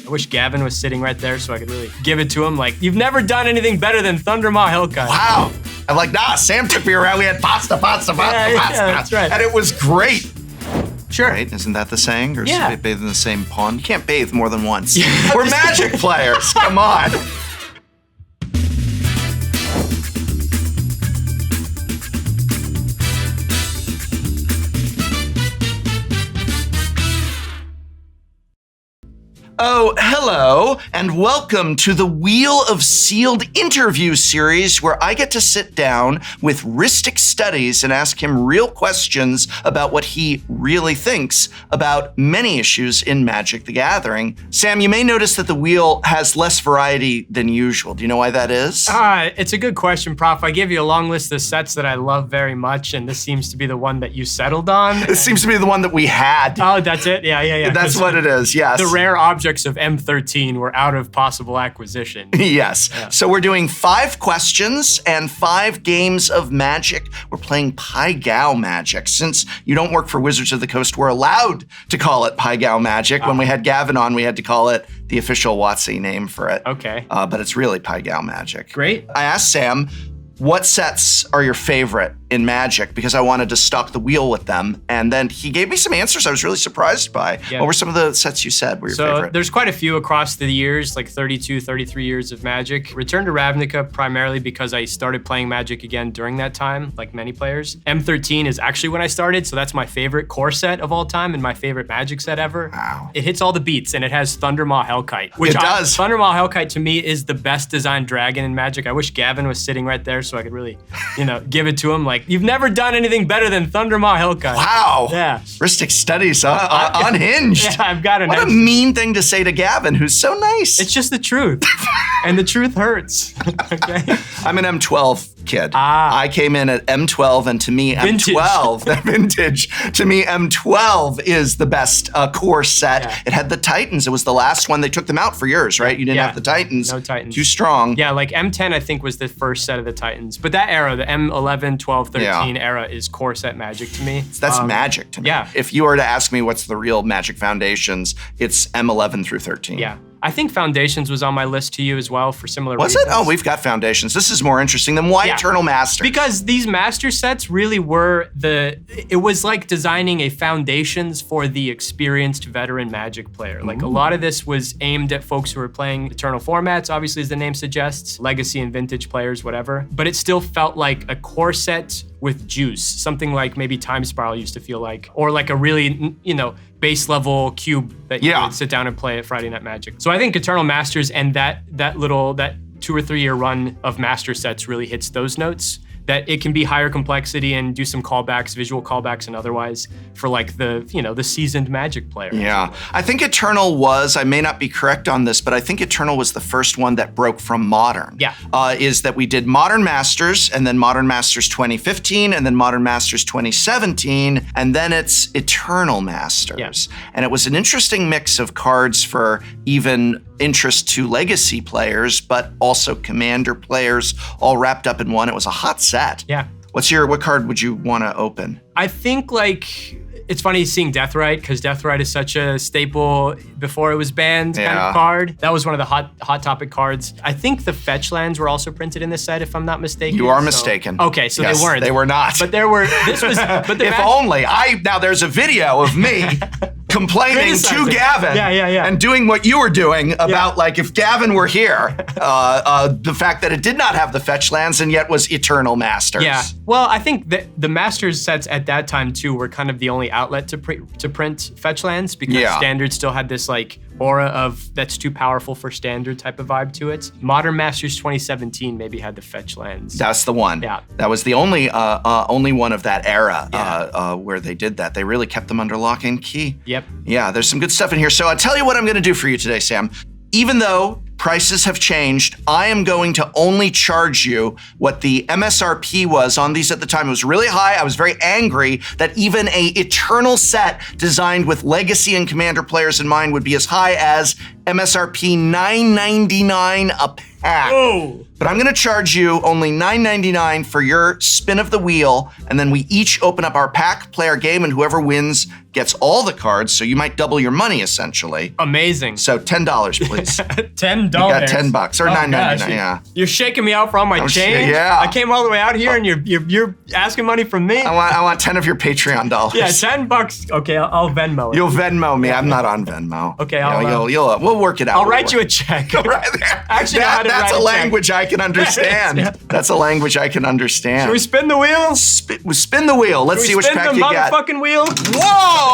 I wish Gavin was sitting right there so I could really give it to him. Like, you've never done anything better than Thundermaw Hellkite. Wow. I'm like, nah, Sam took me around. We had pasta. Yeah, that's right. And it was great. Sure. Right? Isn't that the saying? Or Yeah. bathe in the same pond? You can't bathe more than once. We're Magic players. Come on. Oh, hello, and welcome to the Wheel of Sealed interview series where I get to sit down with Rhystic Studies and ask him real questions about what he really thinks about many issues in Magic the Gathering. Sam, you may notice that the wheel has less variety than usual. Do you know why that is? It's a good question, Prof. I gave you a long list of sets that I love very much, and this seems to be the one that you settled on. This seems to be the one that we had. Oh, that's it? Yeah. That's what it is, yes. The rare objects of M13 were out of possible acquisition. Yes. Yeah. So we're doing 5 questions and 5 games of Magic. We're playing Pai Gow Magic. Since you don't work for Wizards of the Coast, we're allowed to call it Pai Gow Magic. When we had Gavin on, we had to call it the official WotC name for it. Okay. But it's really Pai Gow Magic. Great. I asked Sam, what sets are your favorite in Magic? Because I wanted to stock the wheel with them. And then he gave me some answers I was really surprised by. Yeah. What were some of the sets you said were your favorite? So there's quite a few across the years, like 32, 33 years of Magic. Return to Ravnica primarily because I started playing Magic again during that time, like many players. M13 is actually when I started, so that's my favorite core set of all time and my favorite Magic set ever. Wow. It hits all the beats and it has Thundermaw Hellkite. Which it does. Thundermaw Hellkite to me is the best designed dragon in Magic. I wish Gavin was sitting right there so I could really, give it to him. Like, you've never done anything better than Thundermaw Hellkite. Wow. Yeah. Unhinged. Yeah, I've got What a mean thing to say to Gavin, who's so nice. It's just the truth. And the truth hurts. Okay. I'm an M12 kid. Ah. I came in at M12, and to me, Vintage. M12, vintage, to me, M12 is the best core set. Yeah. It had the Titans. It was the last one. They took them out for yours, right? You didn't have the Titans. No Titans. Too strong. Yeah, like M10, I think, was the first set of the Titans. But that era, the M11, 12, 13 era, is core set Magic to me. That's Magic to me. Yeah. If you were to ask me what's the real Magic Foundations, it's M11 through 13. Yeah. I think Foundations was on my list to you as well for similar reasons. Was it? Oh, we've got Foundations. This is more interesting than why Eternal Masters. Because these Master sets really were it was like designing a Foundations for the experienced veteran Magic player. Like, a lot of this was aimed at folks who were playing Eternal formats, obviously, as the name suggests, Legacy and Vintage players, whatever. But it still felt like a core set with juice, something like maybe Time Spiral used to feel like, or like a really, base level cube that you would sit down and play at Friday Night Magic. So I think Eternal Masters and that 2 or 3 year run of Master sets really hits those notes. That it can be higher complexity and do some callbacks, visual callbacks and otherwise for like the seasoned Magic player. Yeah, I think Eternal was, I may not be correct on this, but I think Eternal was the first one that broke from Modern. Yeah. Is that we did Modern Masters and then Modern Masters 2015 and then Modern Masters 2017 and then it's Eternal Masters. Yeah. And it was an interesting mix of cards for even interest to Legacy players, but also Commander players all wrapped up in one. It was a hot set. Yeah. What card would you want to open? I think it's funny seeing Deathrite because Deathrite is such a staple before it was banned kind of card. That was one of the hot topic cards. I think the fetch lands were also printed in this set, if I'm not mistaken. You are mistaken. Okay, so yes, they weren't. They were not. But there were. This was. But if only now there's a video of me complaining to Gavin. Yeah. And doing what you were doing about if Gavin were here, the fact that it did not have the fetch lands and yet was Eternal Masters. Yeah. Well, I think that the Masters sets at that time too were kind of the only outlet to print fetch lands because Standard still had this aura of that's too powerful for Standard type of vibe to it. Modern Masters 2017 maybe had the fetch lands. That's the one. Yeah. That was the only one of that era where they did that. They really kept them under lock and key. Yep. Yeah, there's some good stuff in here. So I'll tell you what I'm going to do for you today, Sam. Even though prices have changed, I am going to only charge you what the MSRP was on these at the time. It was really high. I was very angry that even a Eternal set designed with Legacy and Commander players in mind would be as high as MSRP $9.99 a pack. Oh. But I'm gonna charge you only $9.99 for your spin of the wheel, and then we each open up our pack, play our game, and whoever wins gets all the cards, so you might double your money, essentially. Amazing. So $10, please. $10. You got $10, or $9.99, yeah. You're shaking me out for all my change? Yeah. I came all the way out here and you're asking money from me? I want 10 of your Patreon dollars. Yeah, $10. Okay, I'll Venmo it. You'll Venmo me. I'm not on Venmo. Okay, we'll work it out. I'll write you a check. Right there. Actually, that's a language I can understand. Yeah. That's a language I can understand. Should we spin the wheel? Spin the wheel. Let's see which pack you get. Spin the motherfucking wheel? Whoa!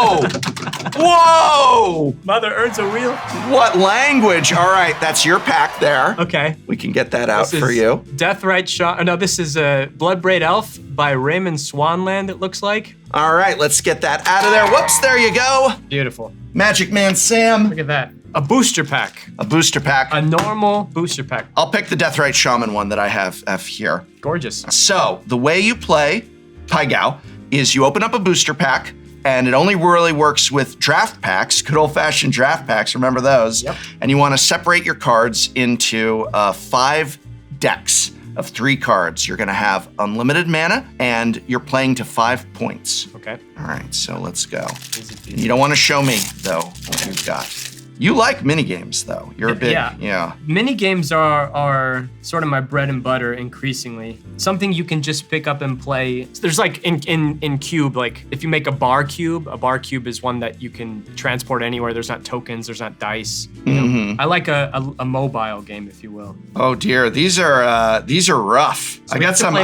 Whoa! Mother earns a wheel. What language? All right, that's your pack there. Okay. We can get that out for you. Deathrite Shot. No, this is Bloodbraid Elf by Raymond Swanland, it looks like. All right, let's get that out of there. Whoops, there you go. Beautiful. Magic Man Sam. Look at that. A booster pack. A booster pack. A normal booster pack. I'll pick the Deathrite Shaman one that I have here. Gorgeous. So, the way you play Pai Gow is you open up a booster pack, and it only really works with draft packs, good old-fashioned draft packs, remember those. Yep. And you want to separate your cards into 5 decks of 3 cards. You're going to have unlimited mana, and you're playing to 5 points. Okay. All right, so let's go. Easy peasy. You don't want to show me, though, what you've got. You like minigames, though. You're a big, yeah. Mini games are sort of my bread and butter increasingly. Something you can just pick up and play. There's like in Cube, like if you make a bar cube is one that you can transport anywhere. There's not tokens, there's not dice. You know? I like a mobile game, if you will. Oh dear, these are rough. So I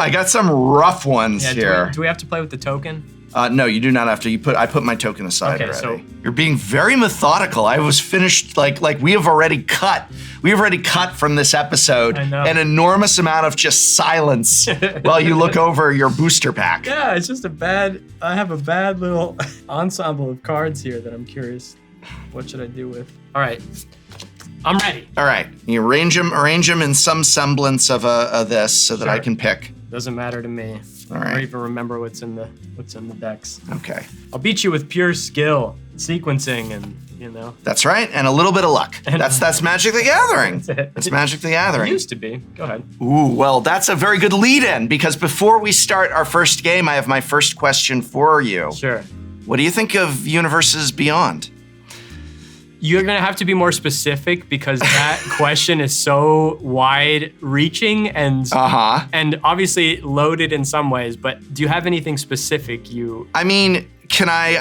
got some rough ones here. Do we have to play with the token? No, you do not have to. I put my token aside already. So you're being very methodical. I was finished like we have already cut. We have already cut from this episode an enormous amount of just silence while you look over your booster pack. Yeah, it's just I have a bad little ensemble of cards here that I'm curious. What should I do with? All right. I'm ready. All right. You arrange them in some semblance of this so that I can pick. Doesn't matter to me. All right. I don't even remember what's in the decks. Okay. I'll beat you with pure skill, sequencing, and That's right, and a little bit of luck. That's Magic the Gathering. That's Magic the Gathering. It used to be. Go ahead. Ooh, well, that's a very good lead-in because before we start our first game, I have my first question for you. Sure. What do you think of Universes Beyond? You're gonna have to be more specific because that question is so wide-reaching and obviously loaded in some ways. But do you have anything specific? I mean, can I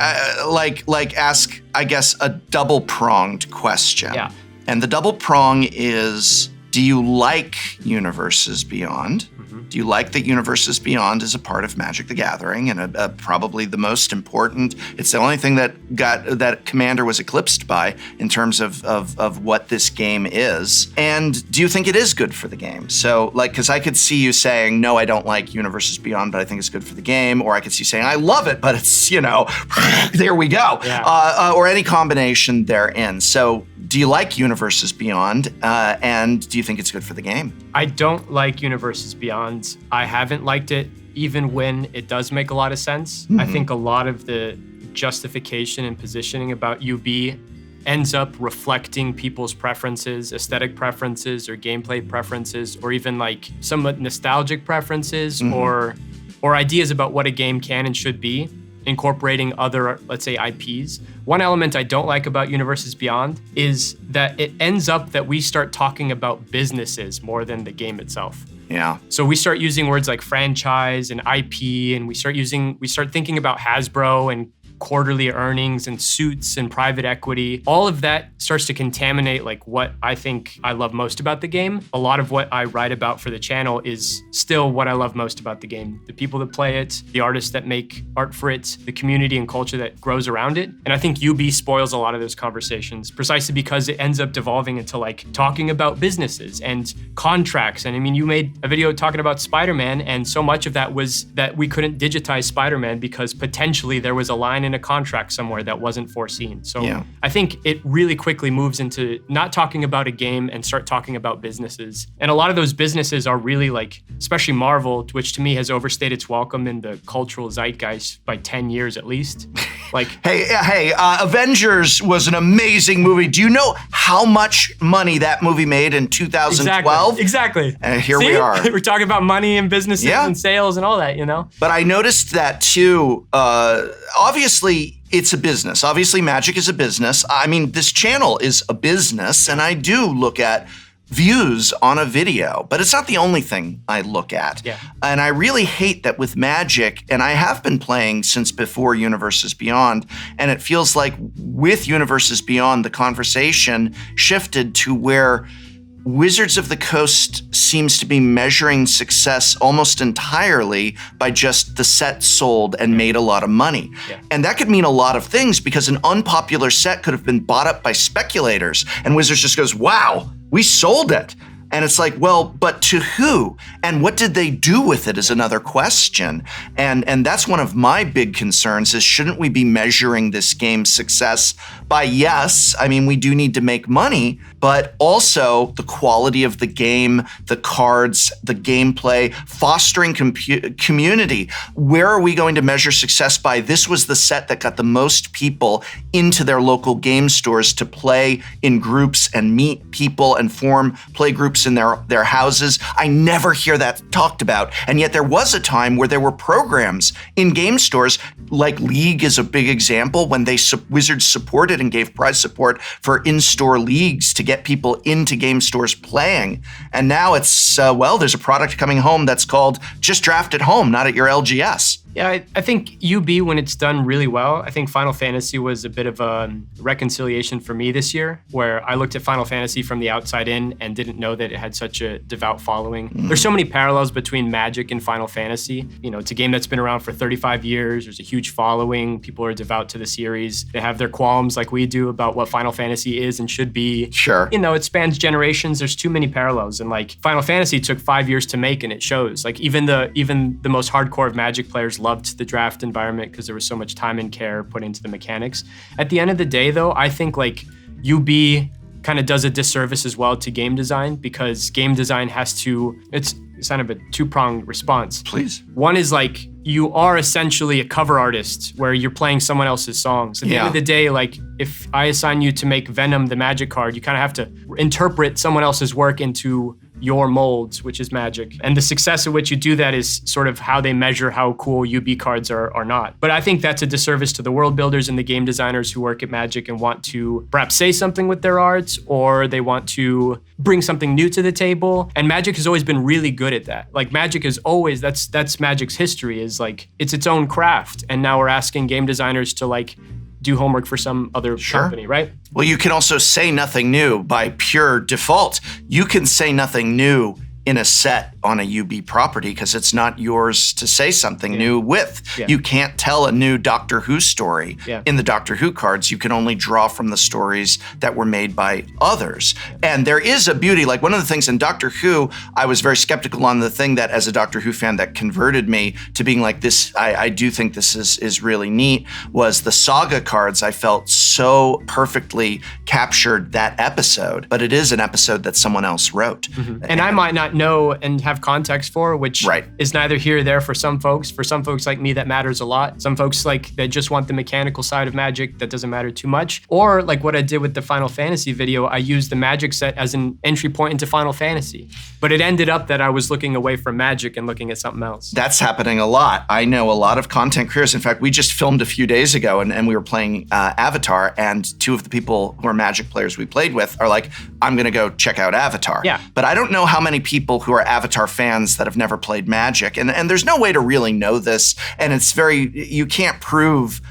ask? I guess a double-pronged question. Yeah. And the double prong is: do you like Universes Beyond? Do you like that Universes Beyond is a part of Magic the Gathering and probably the most important? It's the only thing that Commander was eclipsed by in terms of what this game is. And do you think it is good for the game? So, because I could see you saying, no, I don't like Universes Beyond, but I think it's good for the game. Or I could see you saying, I love it, but it's, there we go. Yeah. Or any combination therein. So, do you like Universes Beyond, and do you think it's good for the game? I don't like Universes Beyond. I haven't liked it even when it does make a lot of sense. I think a lot of the justification and positioning about UB ends up reflecting people's preferences, aesthetic preferences, or gameplay preferences, or even like somewhat nostalgic preferences, or ideas about what a game can and should be, incorporating other, let's say, IPs. One element I don't like about Universes Beyond is that it ends up that we start talking about businesses more than the game itself. Yeah. So we start using words like franchise and IP, and we start thinking about Hasbro and quarterly earnings and suits and private equity. All of that starts to contaminate like what I think I love most about the game. A lot of what I write about for the channel is still what I love most about the game. The people that play it, the artists that make art for it, the community and culture that grows around it. And I think UB spoils a lot of those conversations precisely because it ends up devolving into like talking about businesses and contracts. And I mean, you made a video talking about Spider-Man, and so much of that was that we couldn't digitize Spider-Man because potentially there was a line in a contract somewhere that wasn't foreseen. So I think it really quickly moves into not talking about a game and start talking about businesses. And a lot of those businesses are really like, especially Marvel, which to me has overstayed its welcome in the cultural zeitgeist by 10 years at least. Like, Hey, Avengers was an amazing movie. Do you know how much money that movie made in 2012? Exactly. And here See? we are. We're talking about money and businesses and sales and all that, you know? But I noticed that too. Obviously, it's a business. Obviously, Magic is a business. I mean, this channel is a business, and I do look at views on a video, but it's not the only thing I look at. Yeah. And I really hate that with Magic, and I have been playing since before Universes Beyond, and it feels like with Universes Beyond, the conversation shifted to where Wizards of the Coast seems to be measuring success almost entirely by just the set sold and made a lot of money. Yeah. And that could mean a lot of things, because an unpopular set could have been bought up by speculators, and Wizards just goes, wow, we sold it. And it's like, well, but to who? And what did they do with it is another question. And that's one of my big concerns is, shouldn't we be measuring this game's success by, yes, I mean, we do need to make money, but also the quality of the game, the cards, the gameplay, fostering community. Where are we going to measure success by? This was the set that got the most people into their local game stores to play in groups and meet people and form play groups in their houses. I never hear that talked about. And yet there was a time where there were programs in game stores, like League is a big example, when Wizards supported and gave prize support for in-store leagues to get people into game stores playing. And now it's, there's a product coming home that's called Just Draft at Home, not at your LGS. Yeah, I think UB, when it's done really well, I think Final Fantasy was a bit of a reconciliation for me this year, where I looked at Final Fantasy from the outside in and didn't know that it had such a devout following. There's so many parallels between Magic and Final Fantasy. You know, it's a game that's been around for 35 years. There's a huge following. People are devout to the series. They have their qualms like we do about what Final Fantasy is and should be. Sure. You know, it spans generations. There's too many parallels. And like Final Fantasy took 5 years to make, and it shows. Like even the most hardcore of Magic players loved the draft environment because there was so much time and care put into the mechanics. At the end of the day, though, I think like UB kind of does a disservice as well to game design, because game design has to, it's kind of a two-pronged response. Please. One is like, you are essentially a cover artist where you're playing someone else's songs. At the end of the day, like if I assign you to make Venom the Magic card, you kind of have to interpret someone else's work into your molds, which is Magic. And the success at which you do that is sort of how they measure how cool UB cards are or not. But I think that's a disservice to the world builders and the game designers who work at Magic and want to perhaps say something with their arts, or they want to bring something new to the table. And Magic has always been really good at that. Like Magic is always, that's Magic's history, is like, it's its own craft. And now we're asking game designers to like do homework for some other company, right? Well, you can also say nothing new by pure default. You can say nothing new in a set on a UB property because it's not yours to say something new with. You can't tell a new Doctor Who story in the Doctor Who cards. You can only draw from the stories that were made by others. And there is a beauty, like one of the things in Doctor Who, I was very skeptical on. The thing that as a Doctor Who fan that converted me to being like this, I do think this is really neat, was the Saga cards. I felt so perfectly captured that episode, but it is an episode that someone else wrote. And I might not know and have context for, which is neither here or there for some folks. For some folks like me, that matters a lot. Some folks like that just want the mechanical side of Magic, that doesn't matter too much. Or like what I did with the Final Fantasy video, I used the Magic set as an entry point into Final Fantasy. But it ended up that I was looking away from Magic and looking at something else. That's happening a lot. I know a lot of content creators. In fact, we just filmed a few days ago and we were playing Avatar, and two of the people who are Magic players we played with are like, I'm gonna go check out Avatar. But I don't know how many people who are Avatar fans that have never played Magic. And there's no way to really know this. And it's you can't prove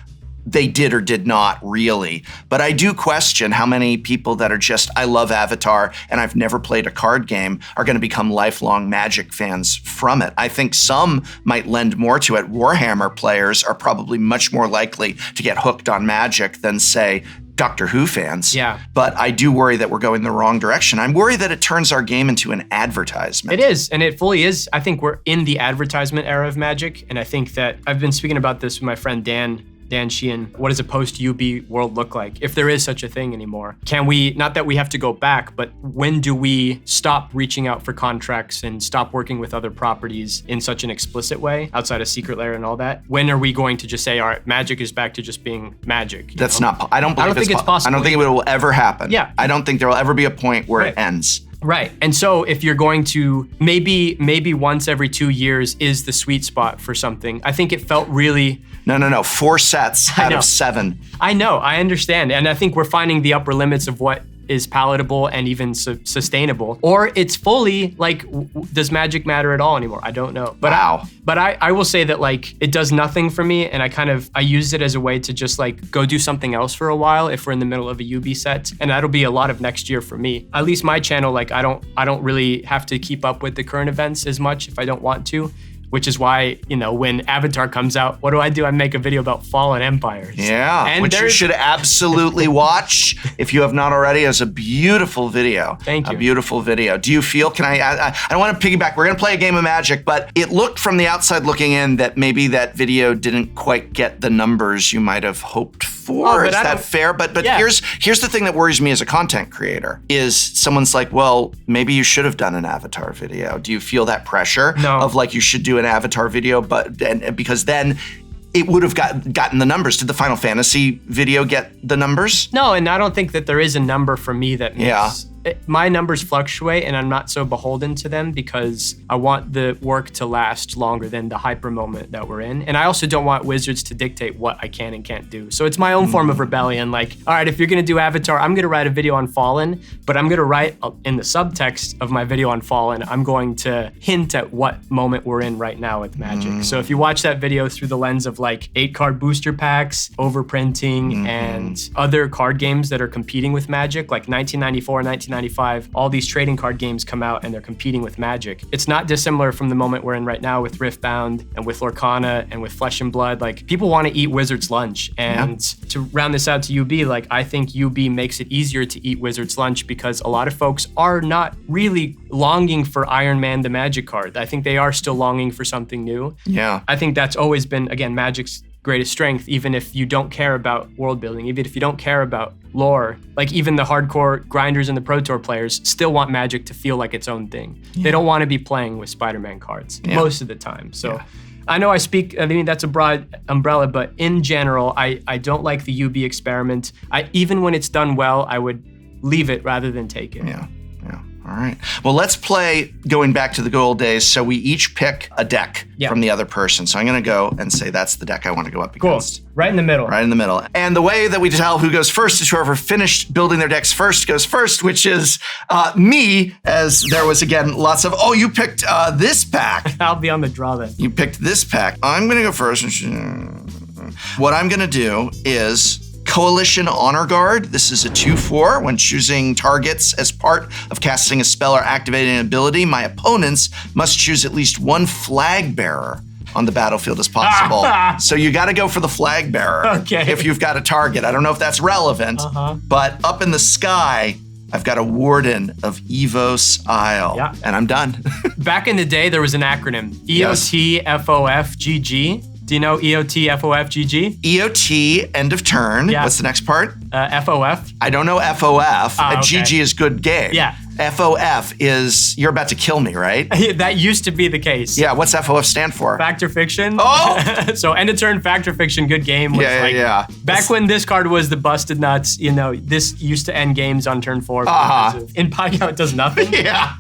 they did or did not really. But I do question how many people that are just, I love Avatar and I've never played a card game, are gonna become lifelong Magic fans from it. I think some might lend more to it. Warhammer players are probably much more likely to get hooked on Magic than, say, Doctor Who fans. But I do worry that we're going the wrong direction. I'm worried that it turns our game into an advertisement. It is, and it fully is. I think we're in the advertisement era of Magic, and I think that I've been speaking about this with my friend Dan Dan Sheehan, what does a post-UB world look like, if there is such a thing anymore? Can we, not that we have to go back, but when do we stop reaching out for contracts and stop working with other properties in such an explicit way, outside of Secret Lair and all that? When are we going to just say, all right, Magic is back to just being Magic? That's not, I don't think it's possible. I don't think it will ever happen. Yeah. I don't think there will ever be a point where it ends. Right. And so if you're going to maybe once every 2 years is the sweet spot for something. I think it felt really... No. 4 sets out of 7. I know. I understand. And I think we're finding the upper limits of what is palatable and even sustainable. Or it's fully like, does Magic matter at all anymore? I don't know. But wow. But I will say that like, it does nothing for me. And I use it as a way to just like go do something else for a while if we're in the middle of a UB set. And that'll be a lot of next year for me. At least my channel, like I don't really have to keep up with the current events as much if I don't want to. Which is why, when Avatar comes out, what do? I make a video about Fallen Empires. Yeah, and which you should absolutely watch if you have not already. It's a beautiful video. Thank you. A beautiful video. Do you feel, I don't want to piggyback. We're going to play a game of Magic, but it looked from the outside looking in that maybe that video didn't quite get the numbers you might have hoped for. Is that fair? But yeah. Here's the thing that worries me as a content creator is someone's like, well, maybe you should have done an Avatar video. Do you feel that pressure of like you should do an Avatar video, because then it would have gotten the numbers. Did the Final Fantasy video get the numbers? No, and I don't think that there is a number for me that makes... My numbers fluctuate and I'm not so beholden to them because I want the work to last longer than the hyper moment that we're in. And I also don't want Wizards to dictate what I can and can't do. So it's my own form of rebellion. Like, all right, if you're gonna do Avatar, I'm gonna write a video on Fallen, but I'm gonna write in the subtext of my video on Fallen, I'm going to hint at what moment we're in right now with Magic. So if you watch that video through the lens of like 8-card booster packs, overprinting, and other card games that are competing with Magic, like 1994 and 1995, all these trading card games come out and they're competing with Magic. It's not dissimilar from the moment we're in right now with Riftbound and with Lorcana and with Flesh and Blood. Like, people want to eat Wizard's lunch. And to round this out to UB, like, I think UB makes it easier to eat Wizard's lunch because a lot of folks are not really longing for Iron Man the Magic card. I think they are still longing for something new. Yeah. I think that's always been, again, Magic's greatest strength, even if you don't care about world building, even if you don't care about lore. Like, even the hardcore grinders and the Pro Tour players still want Magic to feel like its own thing. They don't want to be playing with Spider-Man cards most of the time. So I know I mean, that's a broad umbrella, but in general, I don't like the UB experiment. Even when it's done well, I would leave it rather than take it. Yeah. All right. Well, let's play going back to the good old days. So we each pick a deck from the other person. So I'm going to go and say that's the deck I want to go up against. Cool. Right in the middle. Right in the middle. And the way that we tell who goes first is whoever finished building their decks first goes first, which is me, as there was, again, lots of, you picked this pack. I'll be on the draw then. You picked this pack. I'm going to go first. What I'm going to do is Coalition Honor Guard. This is a 2/4. When choosing targets as part of casting a spell or activating an ability, my opponents must choose at least one flag bearer on the battlefield as possible. So you got to go for the flag bearer if you've got a target. I don't know if that's relevant, but up in the sky, I've got a Warden of Evos Isle, and I'm done. Back in the day, there was an acronym, EOT, FOF, GG. Do you know EOT, FOF, GG? EOT, end of turn. Yeah. What's the next part? FOF. I don't know FOF. Okay. GG is good game. Yeah. FOF is you're about to kill me, right? That used to be the case. Yeah, what's FOF stand for? Fact or fiction. Oh! So end of turn, fact or fiction, good game. Was Back when this card was the busted nuts, this used to end games on turn 4. In Pioneer, it does nothing.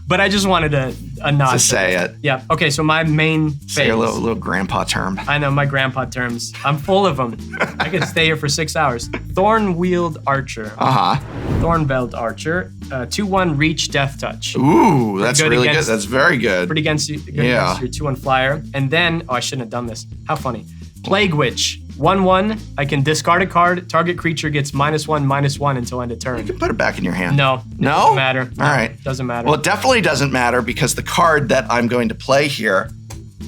But I just wanted a nod. To say it. Yeah. Okay, so my main phase. Say a little grandpa term. I know, my grandpa terms. I'm full of them. I could stay here for 6 hours. Thorn-Wheeled Archer. Thorn-Veld Archer. 2/1 reach, death touch. Ooh, that's really good. That's very good. Pretty against your 2/1 flyer. And then, I shouldn't have done this. How funny. Plague Witch. 1/1. I can discard a card. Target creature gets -1/-1 until end of turn. You can put it back in your hand. No. No? Doesn't matter. All right. Doesn't matter. Well, it definitely doesn't matter because the card that I'm going to play here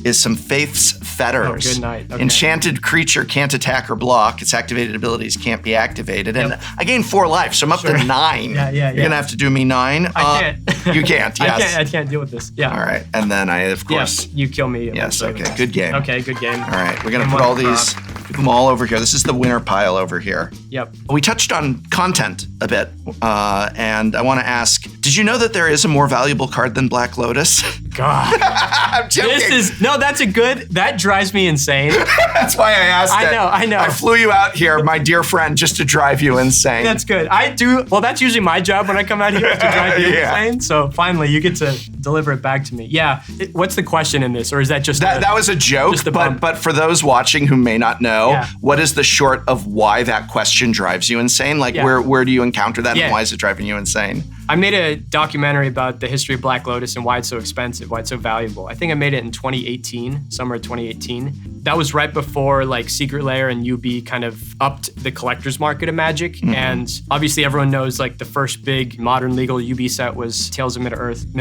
is some Faith's Fetters. Oh, good night. Okay. Enchanted creature can't attack or block. Its activated abilities can't be activated. And I gain 4 life, so I'm up to 9. You're going to have to do me 9. I can't. You can't, yes. I can't deal with this. Yeah. All right. And then I, of course. You kill me. Yes, okay. Good game. Okay, good game. All right. We're going to put all these Keep them all over here. This is the winner pile over here. Yep. We touched on content a bit, and I want to ask, did you know that there is a more valuable card than Black Lotus? God. I'm joking. That drives me insane. That's why I asked it. I know. I flew you out here, my dear friend, just to drive you insane. That's good. Well, that's usually my job when I come out here is to drive you insane. So finally, you get to deliver it back to me. Yeah. What's the question in this? Or is that just that was a joke, but for those watching who may not know, what is the short of why that question drives you insane? Like, where do you encounter that, and why is it driving you insane? I made a documentary about the history of Black Lotus and why it's so expensive, why it's so valuable. I think I made it in 2018, summer of 2018. That was right before like Secret Lair and UB kind of upped the collector's market of Magic. Mm-hmm. And obviously everyone knows like the first big modern legal UB set was Tales of Middle-earth,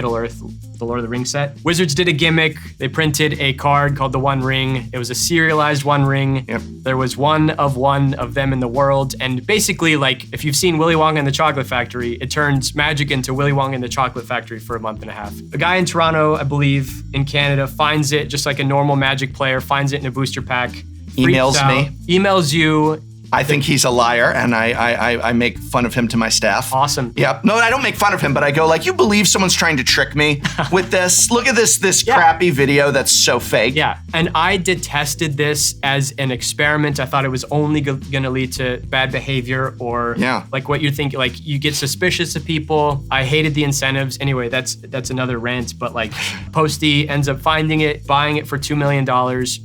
the Lord of the Rings set. Wizards did a gimmick. They printed a card called the One Ring. It was a serialized One Ring. Yep. There was one of them in the world. And basically, like, if you've seen Willy Wonka and the Chocolate Factory, it turns Magic into Willy Wonka and the Chocolate Factory for a month and a half. A guy in Toronto, I believe, in Canada, finds it just like a normal Magic player, finds it in a booster pack. Emails me. Emails you. I think he's a liar, and I make fun of him to my staff. Awesome. Yep. No, I don't make fun of him, but I go like, you believe someone's trying to trick me with this? Look at this crappy video that's so fake. Yeah, and I detested this as an experiment. I thought it was only going to lead to bad behavior or like what you think, like you get suspicious of people. I hated the incentives. Anyway, that's another rant, but like Posty ends up finding it, buying it for $2 million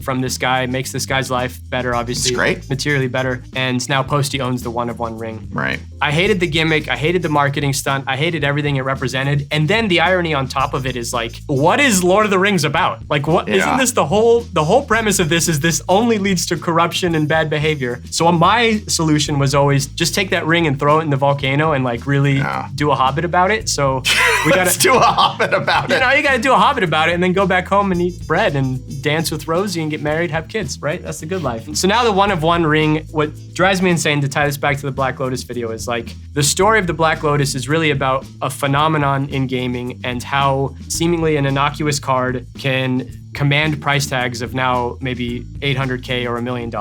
from this guy, makes this guy's life better, obviously. That's great. Materially better. And now Posty owns the One ring. Right. I hated the gimmick. I hated the marketing stunt. I hated everything it represented. And then the irony on top of it is like, what is Lord of the Rings about? Like, what isn't this the whole premise of this is this only leads to corruption and bad behavior. So my solution was always just take that ring and throw it in the volcano and like really do a Hobbit about it. So we gotta Let's do a Hobbit about it. You know, you gotta do a Hobbit about it and then go back home and eat bread and dance with Rosie and get married, have kids, right? That's the good life. So now the One ring, what drives me insane to tie this back to the Black Lotus video is like the story of the Black Lotus is really about a phenomenon in gaming and how seemingly an innocuous card can command price tags of now maybe $800K or $1 million.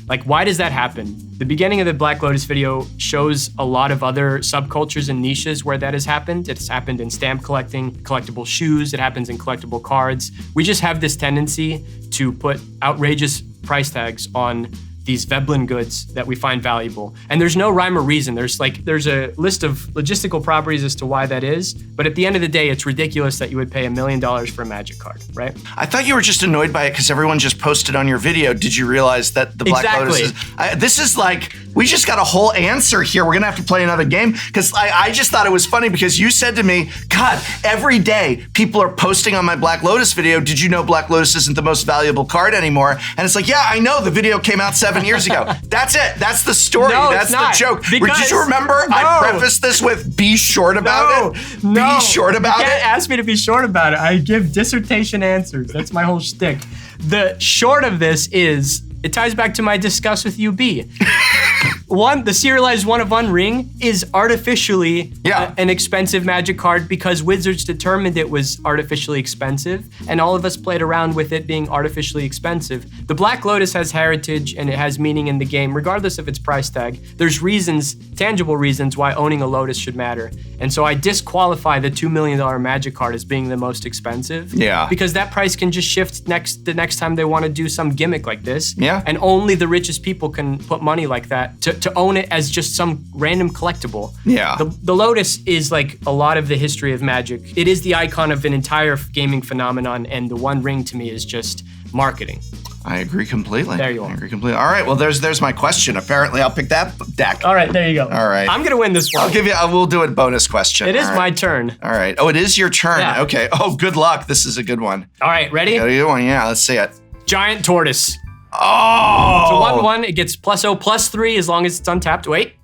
Like, why does that happen? The beginning of the Black Lotus video shows a lot of other subcultures and niches where that has happened. It's happened in stamp collecting, collectible shoes, it happens in collectible cards. We just have this tendency to put outrageous price tags on these Veblen goods that we find valuable. And there's no rhyme or reason. There's a list of logistical properties as to why that is, but at the end of the day, it's ridiculous that you would pay $1 million for a Magic card, right? I thought you were just annoyed by it because everyone just posted on your video. Did you realize that the Black Lotus is... this is like, we just got a whole answer here. We're gonna have to play another game because I just thought it was funny because you said to me, God, every day people are posting on my Black Lotus video, did you know Black Lotus isn't the most valuable card anymore? And it's like, yeah, I know, the video came out 7 years ago. That's it. That's the story. No, that's the joke. Because, did you remember I prefaced this with be short about it? No. Be short about it? You can't ask me to be short about it. I give dissertation answers. That's my whole shtick. The short of this is, it ties back to my discuss with UB. The serialized One ring is artificially an expensive Magic card because Wizards determined it was artificially expensive, and all of us played around with it being artificially expensive. The Black Lotus has heritage and it has meaning in the game, regardless of its price tag. There's reasons, tangible reasons, why owning a Lotus should matter. And so I disqualify the $2 million Magic card as being the most expensive. Yeah. Because that price can just shift the next time they want to do some gimmick like this. Yeah. And only the richest people can put money like that to own it as just some random collectible. Yeah. The Lotus is like a lot of the history of Magic. It is the icon of an entire gaming phenomenon, and the One Ring to me is just marketing. I agree completely. There you are. I agree completely. All right, well, there's my question. Apparently, I'll pick that deck. All right, there you go. All right. I'm gonna win this one. We'll do a bonus question. It is my turn. All right. Oh, it is your turn. Yeah. Okay. Oh, good luck. This is a good one. All right, ready? Got a good one. Yeah, let's see it. Giant Tortoise. Oh! So 1/1, it gets +0/+3 as long as it's untapped. Wait.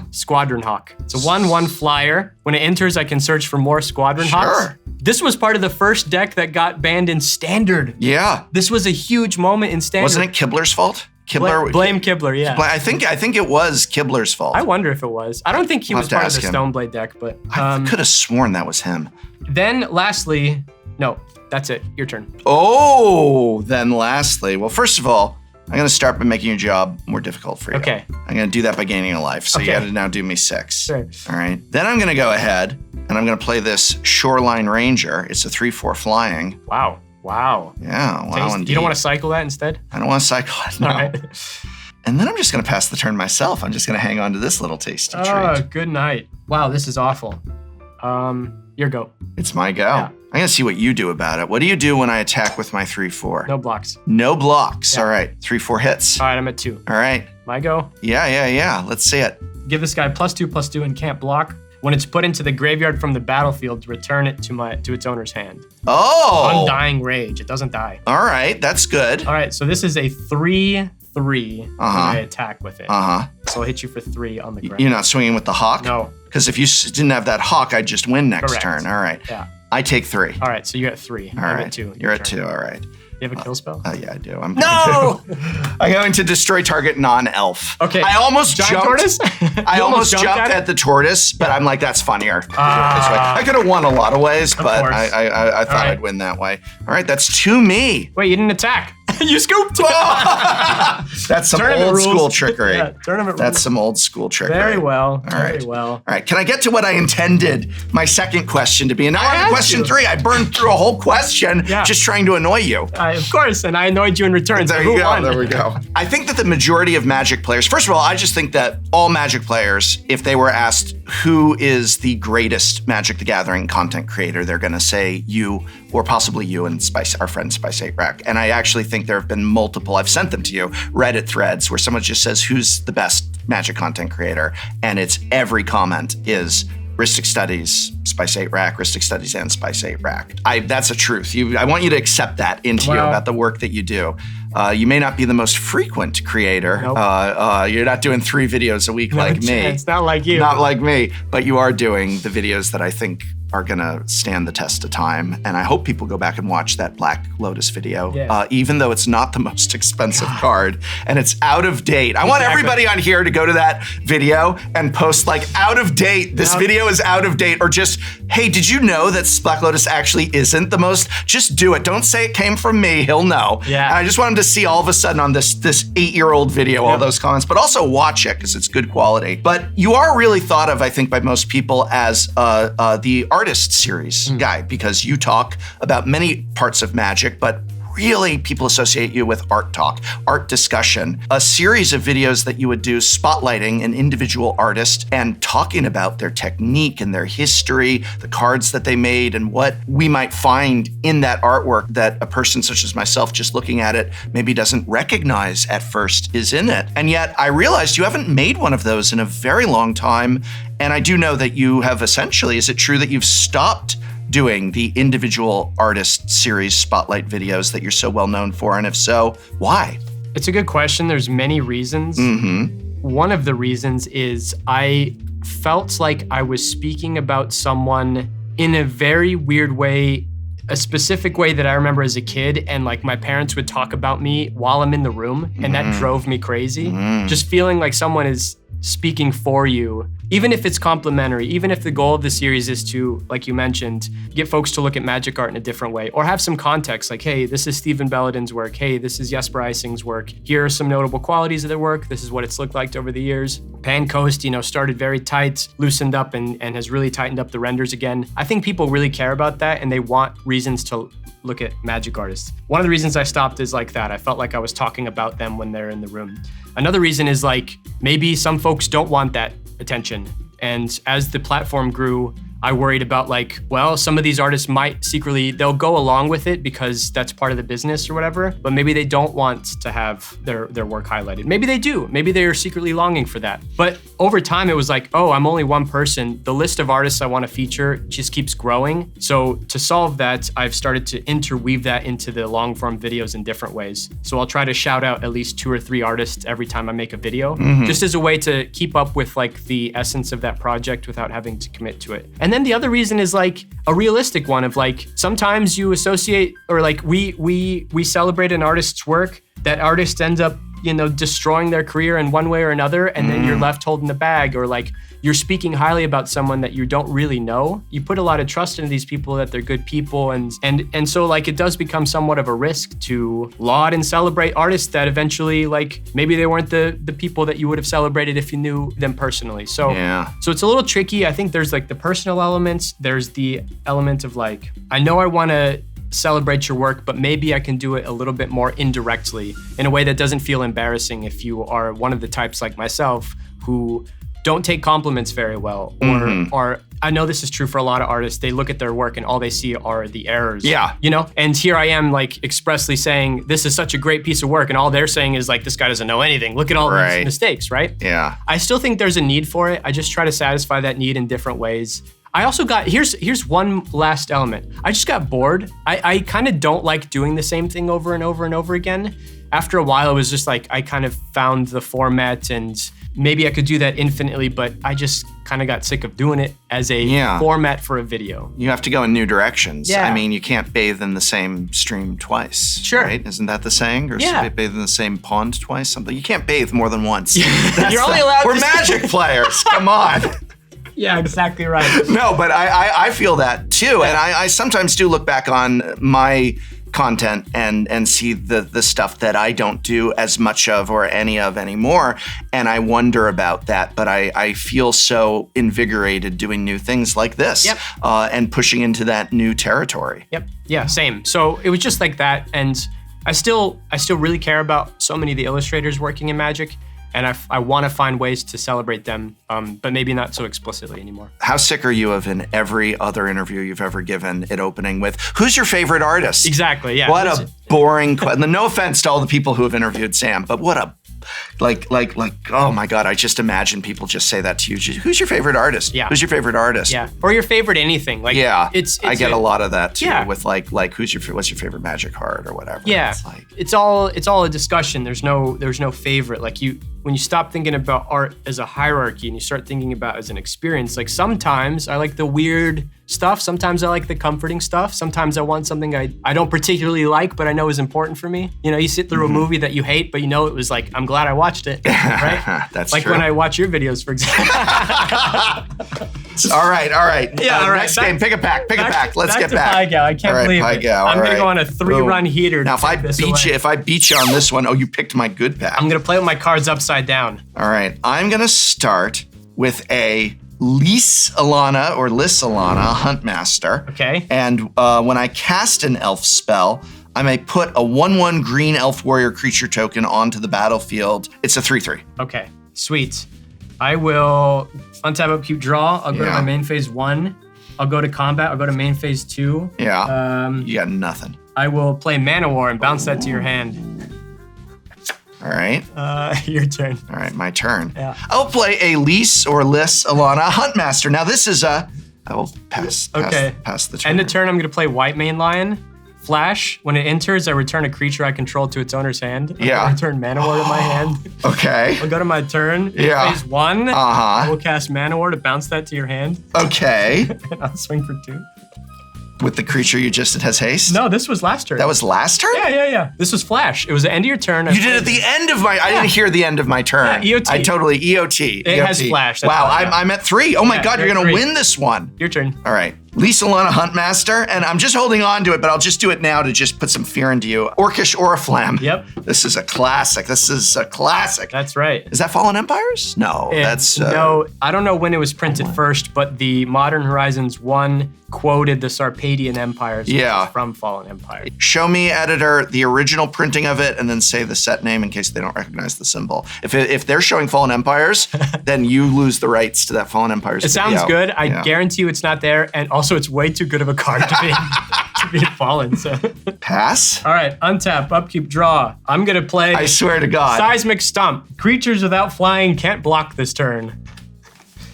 Squadron Hawk. It's a 1/1 flyer. When it enters, I can search for more Squadron Hawks. This was part of the first deck that got banned in Standard. Yeah. This was a huge moment in Standard. Wasn't it Kibler's fault? Blame Kibler, yeah. I think it was Kibler's fault. I wonder if it was. I don't think he was part of the Stoneblade deck, but... I could have sworn that was him. Then lastly... No, that's it. Your turn. Oh, then lastly. Well, first of all, I'm gonna start by making your job more difficult for you. Okay. I'm gonna do that by gaining a life. So you Okay. gotta now do me 6. Sure. All right. Then I'm gonna go ahead and I'm gonna play this Shoreline Ranger. It's a 3/4 flying. Wow. Wow. Yeah, wow, indeed. You don't want to cycle that instead? I don't want to cycle it, no. All right. And then I'm just gonna pass the turn myself. I'm just gonna hang on to this little tasty treat. Good night. Wow, this is awful. Your go. It's my go. Yeah. I'm gonna see what you do about it. What do you do when I attack with my 3/4? No blocks. No blocks. Yeah. All right, 3/4 hits. All right, I'm at 2. All right. My go. Yeah. Let's see it. Give this guy +2/+2 and can't block. When it's put into the graveyard from the battlefield, return it to its owner's hand. Oh. Undying Rage. It doesn't die. All right, that's good. All right, so this is a 3/3 when I attack with it. So I'll hit you for 3 on the ground. You're not swinging with the hawk? No. Because if you didn't have that hawk, I'd just win next Correct. turn. All right. Yeah. I take 3. All right, so you're at 3. All I'm right. at 2. You're at 2. All right. You have a kill spell? Yeah, I do. I'm No! going to destroy target non-elf. Okay. I almost Giant jumped. tortoise? I You almost jumped at at the tortoise, but I'm like, that's funnier. This way. Ah. I could have won a lot of ways, but course. I thought right. I'd win that way. All right, that's 2 me. Wait, you didn't attack. You scooped. That's some Tournament old rules. school trickery. Yeah, tournament That's rules. some old school trickery. Very well. All right. Very well. All right, can I get to what I intended my second question to be? And now on to question you. 3. I burned through a whole question just trying to annoy you. Of course, and I annoyed you in return. There so you who go. won? There we go. I think that the majority of Magic players, first of all, I just think that all Magic players, if they were asked who is the greatest Magic the Gathering content creator, they're going to say you, or possibly you and our friend Spice 8 Rack. And I actually think there have been multiple, I've sent them to you, Reddit threads where someone just says who's the best Magic content creator. And it's every comment is Rhystic Studies, Spice 8 Rack, Rhystic Studies, and Spice 8 Rack. That's a truth. I want you to accept that into you about the work that you do. You may not be the most frequent creator. Nope. You're not doing 3 videos a week like me. It's not like you. Not like me, but you are doing the videos that I think are gonna stand the test of time. And I hope people go back and watch that Black Lotus video, even though it's not the most expensive card and it's out of date. I want everybody on here to go to that video and post like out of date. This video is out of date, or just, hey, did you know that Black Lotus actually isn't the most? Just do it. Don't say it came from me. He'll know. Yeah. And I just want him to see all of a sudden on this 8-year-old video, all those comments, but also watch it because it's good quality. But you are really thought of, I think, by most people as the artist series guy, because you talk about many parts of Magic, but really people associate you with art talk, art discussion, a series of videos that you would do spotlighting an individual artist and talking about their technique and their history, the cards that they made, and what we might find in that artwork that a person such as myself just looking at it maybe doesn't recognize at first is in it. And yet I realized you haven't made one of those in a very long time. And I do know that you have essentially, is it true that you've stopped doing the individual artist series spotlight videos that you're so well known for? And if so, why? It's a good question. There's many reasons. One of the reasons is I felt like I was speaking about someone in a very weird way, a specific way that I remember as a kid, and like my parents would talk about me while I'm in the room, and that drove me crazy. Just feeling like someone is speaking for you, even if it's complimentary, even if the goal of the series is to, like you mentioned, get folks to look at Magic art in a different way, or have some context, like, hey, this is Stephen Belladin's work, hey, this is Jesper Eising's work, here are some notable qualities of their work, this is what it's looked like over the years. Pan Coast, started very tight, loosened up, and has really tightened up the renders again. I think people really care about that, and they want reasons to look at Magic artists. One of the reasons I stopped is like that. I felt like I was talking about them when they're in the room. Another reason is like, maybe some folks don't want that attention. And as the platform grew, I worried about like, well, some of these artists might secretly, they'll go along with it because that's part of the business or whatever, but maybe they don't want to have their work highlighted. Maybe they do. Maybe they're secretly longing for that. But over time, it was like, oh, I'm only one person. The list of artists I want to feature just keeps growing. So to solve that, I've started to interweave that into the long form videos in different ways. So I'll try to shout out at least 2 or 3 artists every time I make a video, just as a way to keep up with like the essence of that project without having to commit to it. And then the other reason is like a realistic one of like, sometimes you associate, or like we celebrate an artist's work, that artist ends up destroying their career in one way or another, and then you're left holding the bag, or like you're speaking highly about someone that you don't really know. You put a lot of trust into these people that they're good people, and so like it does become somewhat of a risk to laud and celebrate artists that eventually like maybe they weren't the people that you would have celebrated if you knew them personally. So so it's a little tricky. I think there's like the personal elements, there's the element of like, I know I want to celebrate your work, but maybe I can do it a little bit more indirectly in a way that doesn't feel embarrassing if you are one of the types like myself who don't take compliments very well, or I know this is true for a lot of artists. They look at their work and all they see are the errors. Yeah. And here I am like expressly saying, this is such a great piece of work. And all they're saying is like, this guy doesn't know anything. Look at all these mistakes, right? Yeah. I still think there's a need for it. I just try to satisfy that need in different ways. I also got, here's one last element. I just got bored. I kind of don't like doing the same thing over and over and over again. After a while, it was just like, I kind of found the format, and maybe I could do that infinitely, but I just kind of got sick of doing it as a format for a video. You have to go in new directions. Yeah. I mean, you can't bathe in the same stream twice. Sure. Right? Isn't that the saying? Or bathe in the same pond twice? Something. You can't bathe more than once. You're only allowed We're Magic players. Come on. Yeah, exactly right. No, but I feel that too. And I sometimes do look back on my content and see the stuff that I don't do as much of or any of anymore. And I wonder about that. But I feel so invigorated doing new things like this and pushing into that new territory. Yep. Yeah, same. So it was just like that. And I still really care about so many of the illustrators working in Magic. And I want to find ways to celebrate them, but maybe not so explicitly anymore. How sick are you of in every other interview you've ever given it opening with, who's your favorite artist? Exactly, yeah. What a boring question. No offense to all the people who have interviewed Sam, but what a, like, oh my God, I just imagine people just say that to you. Who's your favorite artist? Yeah. Who's your favorite artist? Yeah, or your favorite anything. Like, it's I get a lot of that too, with like what's your favorite Magic card or whatever. Yeah, it's all a discussion. There's no favorite. Like when you stop thinking about art as a hierarchy and you start thinking about it as an experience, like sometimes I like the weird stuff, sometimes I like the comforting stuff, sometimes I want something I don't particularly like, but I know is important for me. You sit through a movie that you hate, but it was like, I'm glad I watched it, right? That's like true. when I watch your videos, for example. All right. Yeah, all right. Next game, pick a pack. Let's get back. Pie Gal. I can't believe Pie it. Gal. I'm gonna go on a 3-run heater. Now, if I beat you on this one, you picked my good pack. I'm gonna play with my cards upside down. All right, I'm gonna start with a Lys Alana Huntmaster. Okay. And when I cast an elf spell, I may put a 1/1 green elf warrior creature token onto the battlefield. It's a 3/3. Okay, sweet. I will untap, upkeep, draw. I'll go to my main phase 1. I'll go to combat. I'll go to main phase 2. Yeah. You got nothing. I will play Mana War and bounce that to your hand. All right. Your turn. All right, my turn. Yeah. I'll play a Lys Alana Huntmaster. Now this is I will pass the turn. End of turn, I'm gonna play White Mane Lion. Flash, when it enters, I return a creature I control to its owner's hand. I return Mana War to my hand. Okay. I'll go to my turn. Yeah. Phase 1. I will cast Mana War to bounce that to your hand. Okay. And I'll swing for 2. With the creature it has haste? No, this was last turn. That was last turn? Yeah. This was Flash. It was the end of your turn. You did it at the end of my, I didn't hear the end of my turn. Yeah, EOT. I totally, EOT. It has Flash. Wow, I'm at 3. Oh my God, you're gonna win this one. Your turn. All right. Lys Alana Huntmaster, and I'm just holding on to it, but I'll just do it now to just put some fear into you. Orcish Oriflamme. Yep. This is a classic. That's right. Is that Fallen Empires? No, that's... No, I don't know when it was printed first, but the Modern Horizons 1 quoted the Sarpadian Empires from Fallen Empire. Show me, editor, the original printing of it, and then say the set name in case they don't recognize the symbol. If they're showing Fallen Empires, then you lose the rights to that Fallen Empires It sounds good. I guarantee you it's not there, and also it's way too good of a card to be Fallen. So pass. All right, untap, upkeep, draw. I'm gonna play. I swear to God. Seismic Stump. Creatures without flying can't block this turn.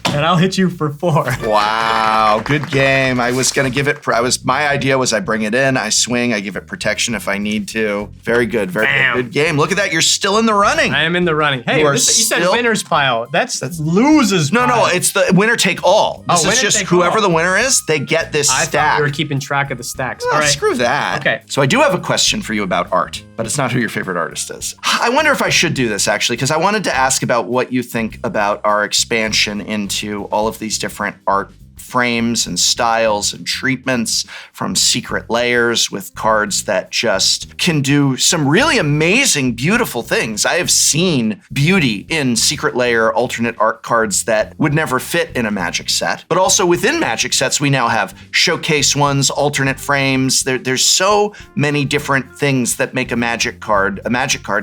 And I'll hit you for 4. Wow, good game. I was gonna give it. My idea was I bring it in, I swing, I give it protection if I need to. Very good, good game. Look at that, you're still in the running. I am in the running. Hey, you said winner's pile. That's losers. No, it's the winner take all. This is just whoever the winner is, they get this stack. I thought we were keeping track of the stacks. All right, screw that. Okay. So I do have a question for you about art, but it's not who your favorite artist is. I wonder if I should do this actually, because I wanted to ask about what you think about our expansion into all of these different art frames and styles and treatments, from secret layers with cards that just can do some really amazing, beautiful things. I have seen beauty in secret layer alternate art cards that would never fit in a Magic set. But also within Magic sets, we now have showcase ones, alternate frames. There's so many different things that make a Magic card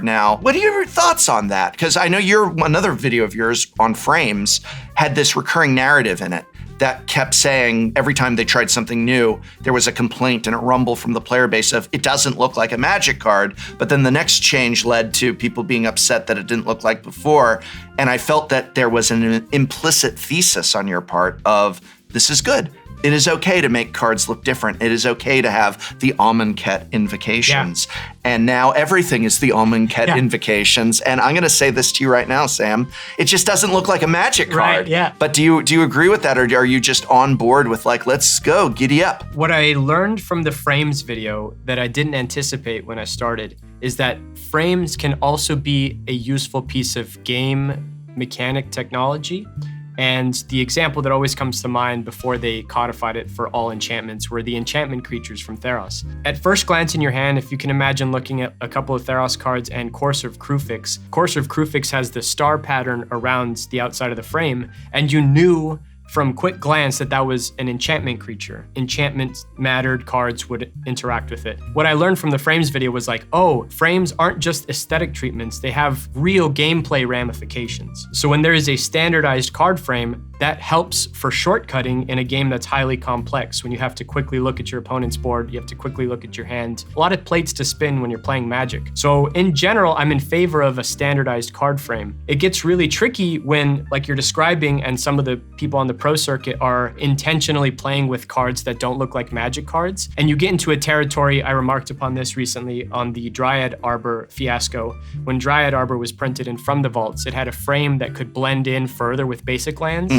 now. What are your thoughts on that? Because I know another video of yours on frames had this recurring narrative in it that kept saying every time they tried something new, there was a complaint and a rumble from the player base of, it doesn't look like a Magic card. But then the next change led to people being upset that it didn't look like before. And I felt that there was an implicit thesis on your part of, this is good. It is okay to make cards look different. It is okay to have the Amonkhet invocations. Yeah. And now everything is the Amonkhet invocations. And I'm gonna say this to you right now, Sam. It just doesn't look like a Magic card. Right, yeah. But do you agree with that, or are you just on board with like, let's go, giddy up? What I learned from the frames video that I didn't anticipate when I started is that frames can also be a useful piece of game mechanic technology. And the example that always comes to mind before they codified it for all enchantments were the enchantment creatures from Theros. At first glance in your hand, if you can imagine looking at a couple of Theros cards and Courser of Kruphix. Courser of Kruphix has the star pattern around the outside of the frame, and you knew from quick glance that that was an enchantment creature. Enchantment mattered, cards would interact with it. What I learned from the frames video was like, oh, frames aren't just aesthetic treatments, they have real gameplay ramifications. So when there is a standardized card frame, that helps for shortcutting in a game that's highly complex. When you have to quickly look at your opponent's board, you have to quickly look at your hand. A lot of plates to spin when you're playing Magic. So in general, I'm in favor of a standardized card frame. It gets really tricky when, like you're describing, and some of the people on the pro circuit are intentionally playing with cards that don't look like Magic cards. And you get into a territory, I remarked upon this recently on the Dryad Arbor fiasco. When Dryad Arbor was printed in from the vaults, it had a frame that could blend in further with basic lands.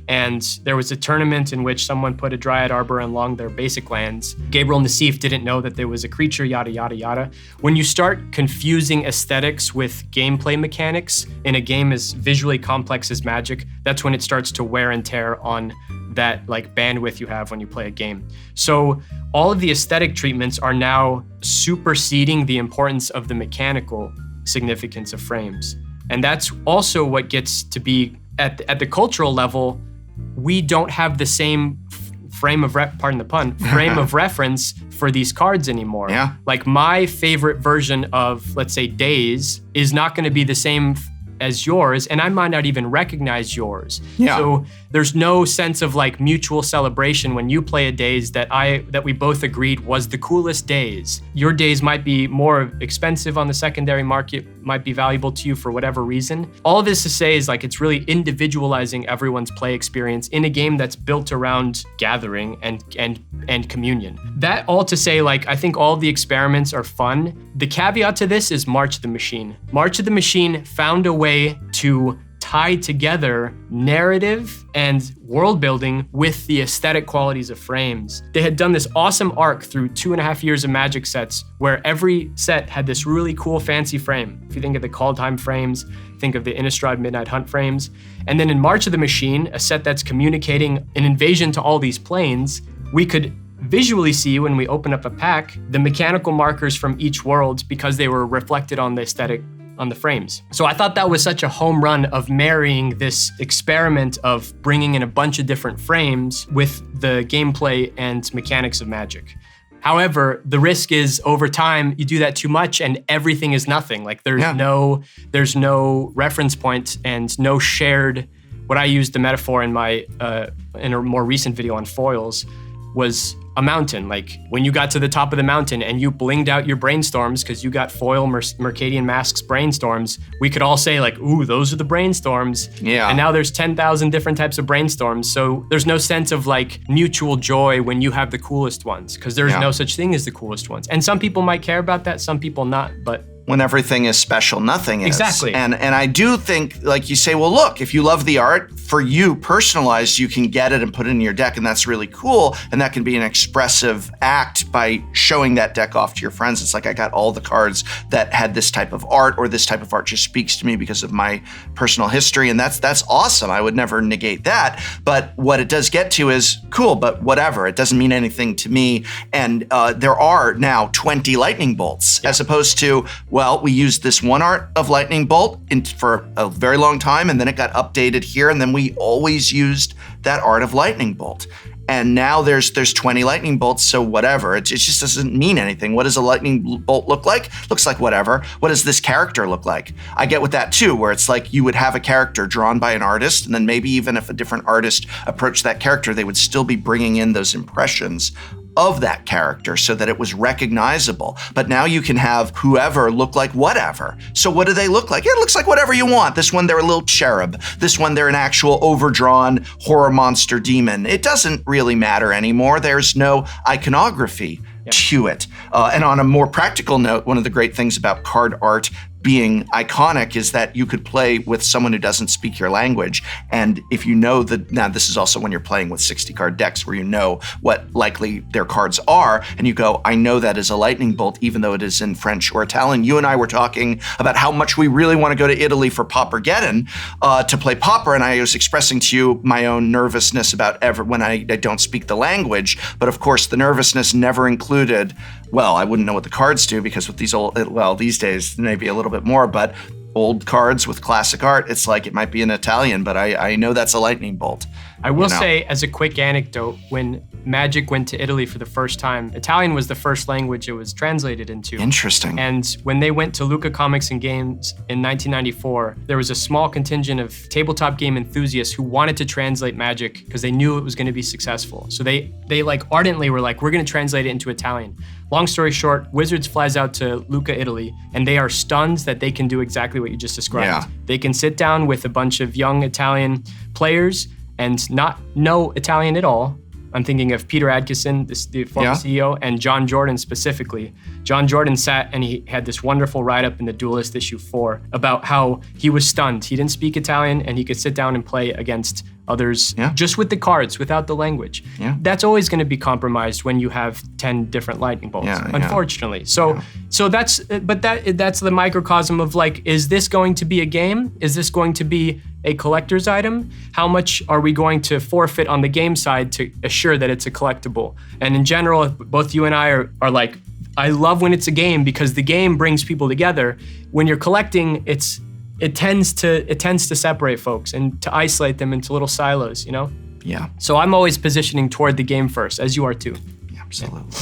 And there was a tournament in which someone put a Dryad Arbor along their basic lands. Gabriel Nassif didn't know that there was a creature, yada, yada, yada. When you start confusing aesthetics with gameplay mechanics in a game as visually complex as Magic, that's when it starts to wear and tear on that like bandwidth you have when you play a game. So all of the aesthetic treatments are now superseding the importance of the mechanical significance of frames. And that's also what gets to be at the cultural level, we don't have the same frame of reference for these cards anymore. Yeah. Like my favorite version of, let's say, Days is not going to be the same as yours, and I might not even recognize yours. Yeah. So there's no sense of like mutual celebration when you play a Days that we both agreed was the coolest Days. Your Days might be more expensive on the secondary market, might be valuable to you for whatever reason. All of this to say is like it's really individualizing everyone's play experience in a game that's built around gathering and communion. That all to say, like, I think all the experiments are fun. The caveat to this is March of the Machine. March of the Machine found a way to tie together narrative and world building with the aesthetic qualities of frames. They had done this awesome arc through 2.5 years of Magic sets where every set had this really cool fancy frame. If you think of the Kaldheim frames, think of the Innistrad Midnight Hunt frames. And then in March of the Machine, a set that's communicating an invasion to all these planes, we could visually see when we open up a pack the mechanical markers from each world because they were reflected on the aesthetic on the frames. So I thought that was such a home run of marrying this experiment of bringing in a bunch of different frames with the gameplay and mechanics of Magic. However, the risk is over time, you do that too much and everything is nothing. Like there's no reference point and no shared, what I used the metaphor in my, in a more recent video on foils was a mountain. Like when you got to the top of the mountain and you blinged out your brainstorms because you got foil Mercadian Masks brainstorms, we could all say like, ooh, those are the brainstorms. Yeah. And now there's 10,000 different types of brainstorms. So there's no sense of like mutual joy when you have the coolest ones because there's no such thing as the coolest ones. And some people might care about that, some people not, but when everything is special, nothing is. Exactly. And I do think, like you say, well, look, if you love the art, for you personalized, you can get it and put it in your deck, and that's really cool. And that can be an expressive act by showing that deck off to your friends. It's like, I got all the cards that had this type of art, or this type of art just speaks to me because of my personal history. And that's awesome. I would never negate that. But what it does get to is, cool, but whatever. It doesn't mean anything to me. And there are now 20 lightning bolts, as opposed to, well, we used this one art of lightning bolt for a very long time, and then it got updated here, and then we always used that art of lightning bolt. And now there's 20 lightning bolts, so whatever. It just doesn't mean anything. What does a lightning bolt look like? Looks like whatever. What does this character look like? I get with that too, where it's like you would have a character drawn by an artist, and then maybe even if a different artist approached that character, they would still be bringing in those impressions of that character so that it was recognizable. But now you can have whoever look like whatever. So what do they look like? It looks like whatever you want. This one, they're a little cherub. This one, they're an actual overdrawn horror monster demon. It doesn't really matter anymore. There's no iconography to it. And on a more practical note, one of the great things about card art being iconic is that you could play with someone who doesn't speak your language. And if you know now this is also when you're playing with 60 card decks where you know what likely their cards are, and you go, I know that is a lightning bolt, even though it is in French or Italian. You and I were talking about how much we really want to go to Italy for Paupergeddon to play Pauper, and I was expressing to you my own nervousness about when I don't speak the language. But of course, the nervousness never included, well, I wouldn't know what the cards do, because with these days, maybe a little bit more, but old cards with classic art, it's like it might be in Italian, but I know that's a lightning bolt. I will say, as a quick anecdote, when Magic went to Italy for the first time, Italian was the first language it was translated into. Interesting. And when they went to Luca Comics and Games in 1994, there was a small contingent of tabletop game enthusiasts who wanted to translate Magic because they knew it was going to be successful. So they like ardently were like, we're going to translate it into Italian. Long story short, Wizards flies out to Lucca, Italy, and they are stunned that they can do exactly what you just described. Yeah. They can sit down with a bunch of young Italian players and not know Italian at all. I'm thinking of Peter Adkison, the former CEO, and John Jordan specifically. John Jordan sat and he had this wonderful write-up in the Duelist issue 4 about how he was stunned. He didn't speak Italian and he could sit down and play against others just with the cards, without the language. Yeah. That's always going to be compromised when you have 10 different lightning bolts, unfortunately. So that's the microcosm of like, is this going to be a game? Is this going to be a collector's item? How much are we going to forfeit on the game side to assure that it's a collectible? And in general, both you and I are like, I love when it's a game because the game brings people together. When you're collecting, it tends to separate folks and to isolate them into little silos, you know? Yeah. So I'm always positioning toward the game first, as you are too. Yeah, absolutely.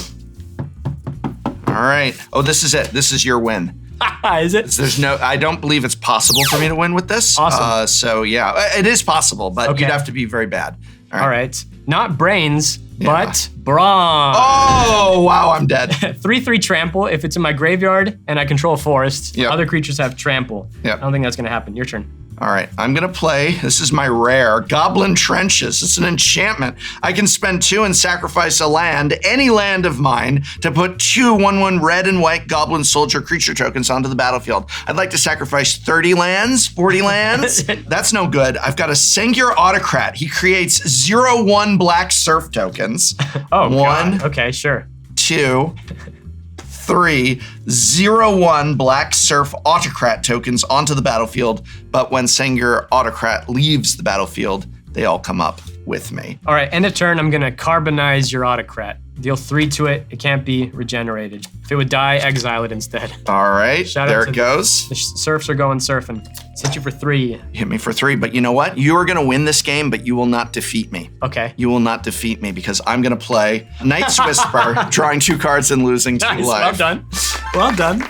All right. Oh, this is it. This is your win. Is it? I don't believe it's possible for me to win with this. Awesome. So yeah, it is possible, but you'd have to be very bad. All right. Not brains, but brawn. Oh, wow, I'm dead. 3/3 trample. If it's in my graveyard and I control a forest, other creatures have trample. I don't think that's gonna happen. Your turn. All right, I'm gonna play, this is my rare, Goblin Trenches. It's an enchantment. I can spend 2 and sacrifice a land, any land of mine, to put 2 1/1 red and white Goblin Soldier creature tokens onto the battlefield. I'd like to sacrifice 30 lands, 40 lands. That's no good. I've got a Sengir Autocrat. He creates 0/1 black surf tokens. Oh, 1, God. Okay, sure. 2, 3 0/1 Black Surf Autocrat tokens onto the battlefield, but when Sengir Autocrat leaves the battlefield, they all come up with me. All right, end of turn, I'm gonna carbonize your Autocrat. Deal 3 to it. It can't be regenerated. If it would die, exile it instead. All right, there it goes. The surfs are going surfing. Hit you for 3. Hit me for 3, but you know what? You are gonna win this game, but you will not defeat me. Okay. You will not defeat me because I'm gonna play Knight's Whisper, drawing 2 cards and losing 2 nice. life. Well done. Well done.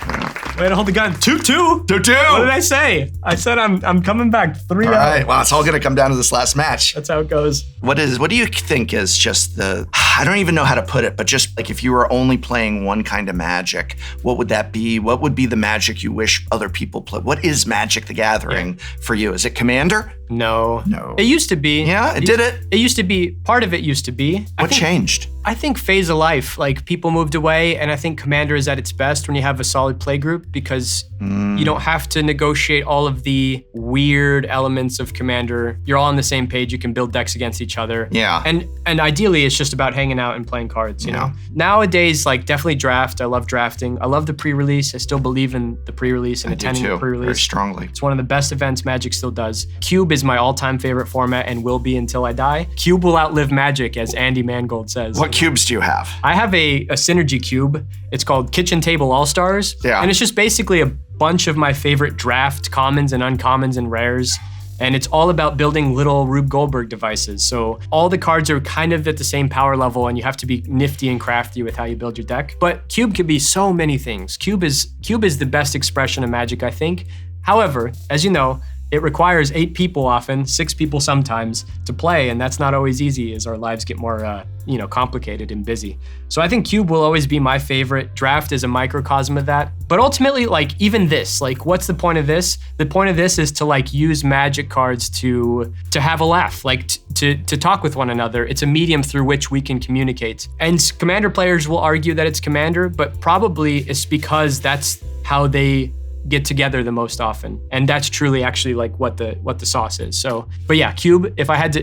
Way to hold the gun. 2-2. 2-2. What did I say? I said I'm coming back 3-0. All right, well, it's all gonna come down to this last match. That's how it goes. What do you think is just I don't even know how to put it, but just like if you were only playing one kind of Magic, what would that be? What would be the Magic you wish other people play? What is Magic the Gathering for you? Is it Commander? No. It used to be. Yeah, it did it. It used to be, part of it used to be. What changed? I think phase of life, like people moved away, and I think Commander is at its best when you have a solid play group because you don't have to negotiate all of the weird elements of Commander. You're all on the same page. You can build decks against each other. Yeah. And ideally, it's just about hanging out and playing cards, you know? Nowadays, like definitely draft. I love drafting. I love the pre-release. I still believe in the pre-release and attending the pre-release. Very strongly. It's one of the best events Magic still does. Cube is my all-time favorite format and will be until I die. Cube will outlive Magic, as Andy Mangold says. What cubes do you have? I have a synergy cube. It's called Kitchen Table All-Stars. Yeah. And it's just basically a bunch of my favorite draft commons and uncommons and rares. And it's all about building little Rube Goldberg devices. So all the cards are kind of at the same power level and you have to be nifty and crafty with how you build your deck. But Cube can be so many things. Cube is the best expression of Magic, I think. However, as you know, it requires 8 people often, 6 people sometimes to play, and that's not always easy as our lives get more, complicated and busy. So I think Cube will always be my favorite. Draft is a microcosm of that. But ultimately, like even this, like what's the point of this? The point of this is to like use Magic cards to have a laugh, like to talk with one another. It's a medium through which we can communicate. And Commander players will argue that it's Commander, but probably it's because that's how they get together the most often, and that's truly actually like what the sauce is. So, but yeah, Cube. If I had to,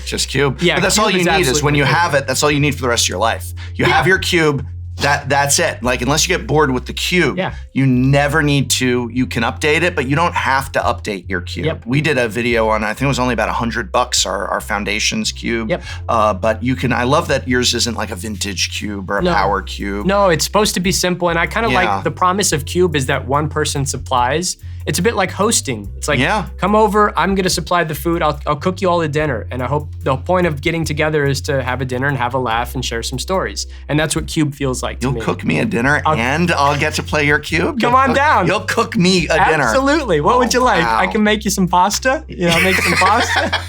just Cube. Yeah, but that's all you need is when you have it. That's all you need for the rest of your life. You have your Cube. That's it. Like unless you get bored with the Cube, you never need to. You can update it, but you don't have to update your Cube. Yep. We did a video on, I think it was only about $100. Our Foundations Cube. Yep. But you can. I love that yours isn't like a vintage Cube or a power Cube. No, it's supposed to be simple, and I kind of like the promise of Cube is that one person supplies. It's a bit like hosting. It's like, come over, I'm gonna supply the food, I'll cook you all a dinner. And I hope the point of getting together is to have a dinner and have a laugh and share some stories. And that's what Cube feels like to me. You'll cook me a dinner and I'll get to play your Cube? Come on down. You'll cook me a dinner. Absolutely. What would you like? Wow. I can make you some pasta. Make some pasta.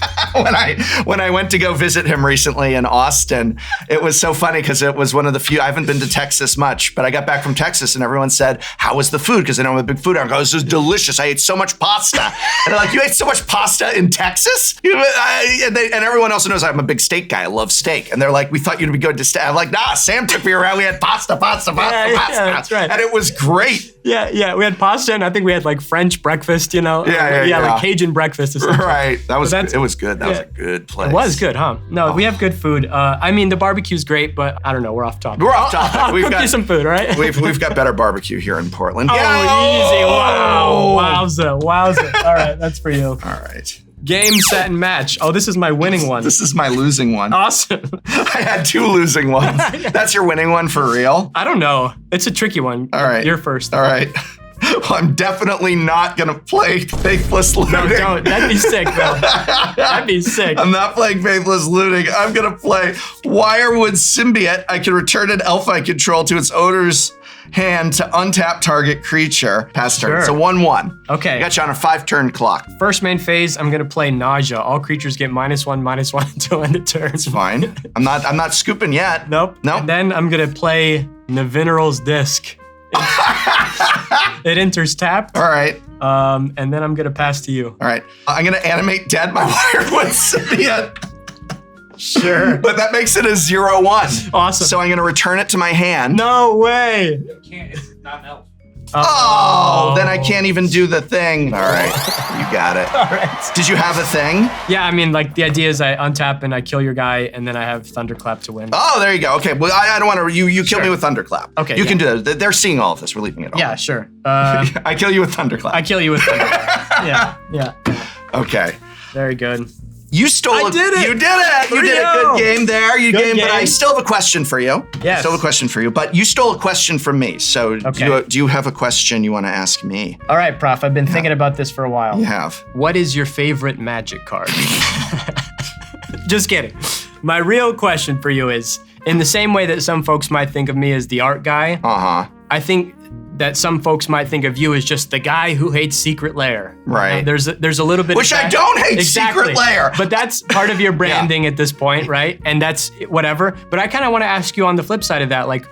When I went to go visit him recently in Austin, it was so funny because it was one of the few, I haven't been to Texas much, but I got back from Texas and everyone said, how was the food? Because they know I'm a big food. I go, this is delicious. I ate so much pasta. And they're like, you ate so much pasta in Texas? And everyone else knows I'm a big steak guy. I love steak. And they're like, we thought you'd be good to steak. I'm like, nah, Sam took me around. We had pasta. Yeah, that's right. And it was great. Yeah. We had pasta and I think we had like French breakfast, like Cajun breakfast or something. Right. It was good. That was a good place. It was good, huh? No, we have good food. The barbecue's great, but I don't know. We're off topic. We're off topic. I'll cook you some food, right? We've got better barbecue here in Portland. Oh, easy. Wow. Wowza. All right, that's for you. All right. Game, set, and match. Oh, this is my winning one. This is my losing one. Awesome. I had 2 losing ones. That's your winning one for real? I don't know. It's a tricky one. All right. You're first. All right. Well, I'm definitely not going to play Faithless Looting. No, don't. That'd be sick, though. That'd be sick. I'm not playing Faithless Looting. I'm going to play Wirewood Symbiote. I can return an elf I control to its owner's hand to untap target creature. Pass turn. It's a 1/1. Okay. I got you on a 5-turn clock. First main phase, I'm gonna play Nausea. All creatures get -1/-1 until end of turn. It's fine. I'm not scooping yet. Nope. And then I'm gonna play Navineral's Disc. It enters tapped. All right. And then I'm gonna pass to you. All right. I'm gonna animate dead my Wirewood Symbiote. Sure. But that makes it a 0/1. Awesome. So I'm gonna return it to my hand. No way. You can't. It's not an elf. Oh, then I can't even do the thing. All right, you got it. All right. Did you have a thing? Yeah, the idea is I untap and I kill your guy, and then I have Thunderclap to win. Oh, there you go. Okay, well, I don't want to. You kill me with Thunderclap. Okay, you can do that. They're seeing all of this. We're leaving it all. Yeah, sure. I kill you with Thunderclap. I kill you with Thunderclap. Yeah. Okay. Very good. You stole it. I did it. You did it. You did a good game there. But I still have a question for you. Yes. Still have a question for you. But you stole a question from me. So do you have a question you want to ask me? All right, Prof. I've been thinking about this for a while. You have. What is your favorite Magic card? Just kidding. My real question for you is, in the same way that some folks might think of me as the art guy, I think that some folks might think of you as just the guy who hates Secret Lair. Right. There's a little bit Which of that. I don't hate Secret Lair. But that's part of your branding at this point, right? And that's whatever. But I kind of want to ask you on the flip side of that, like,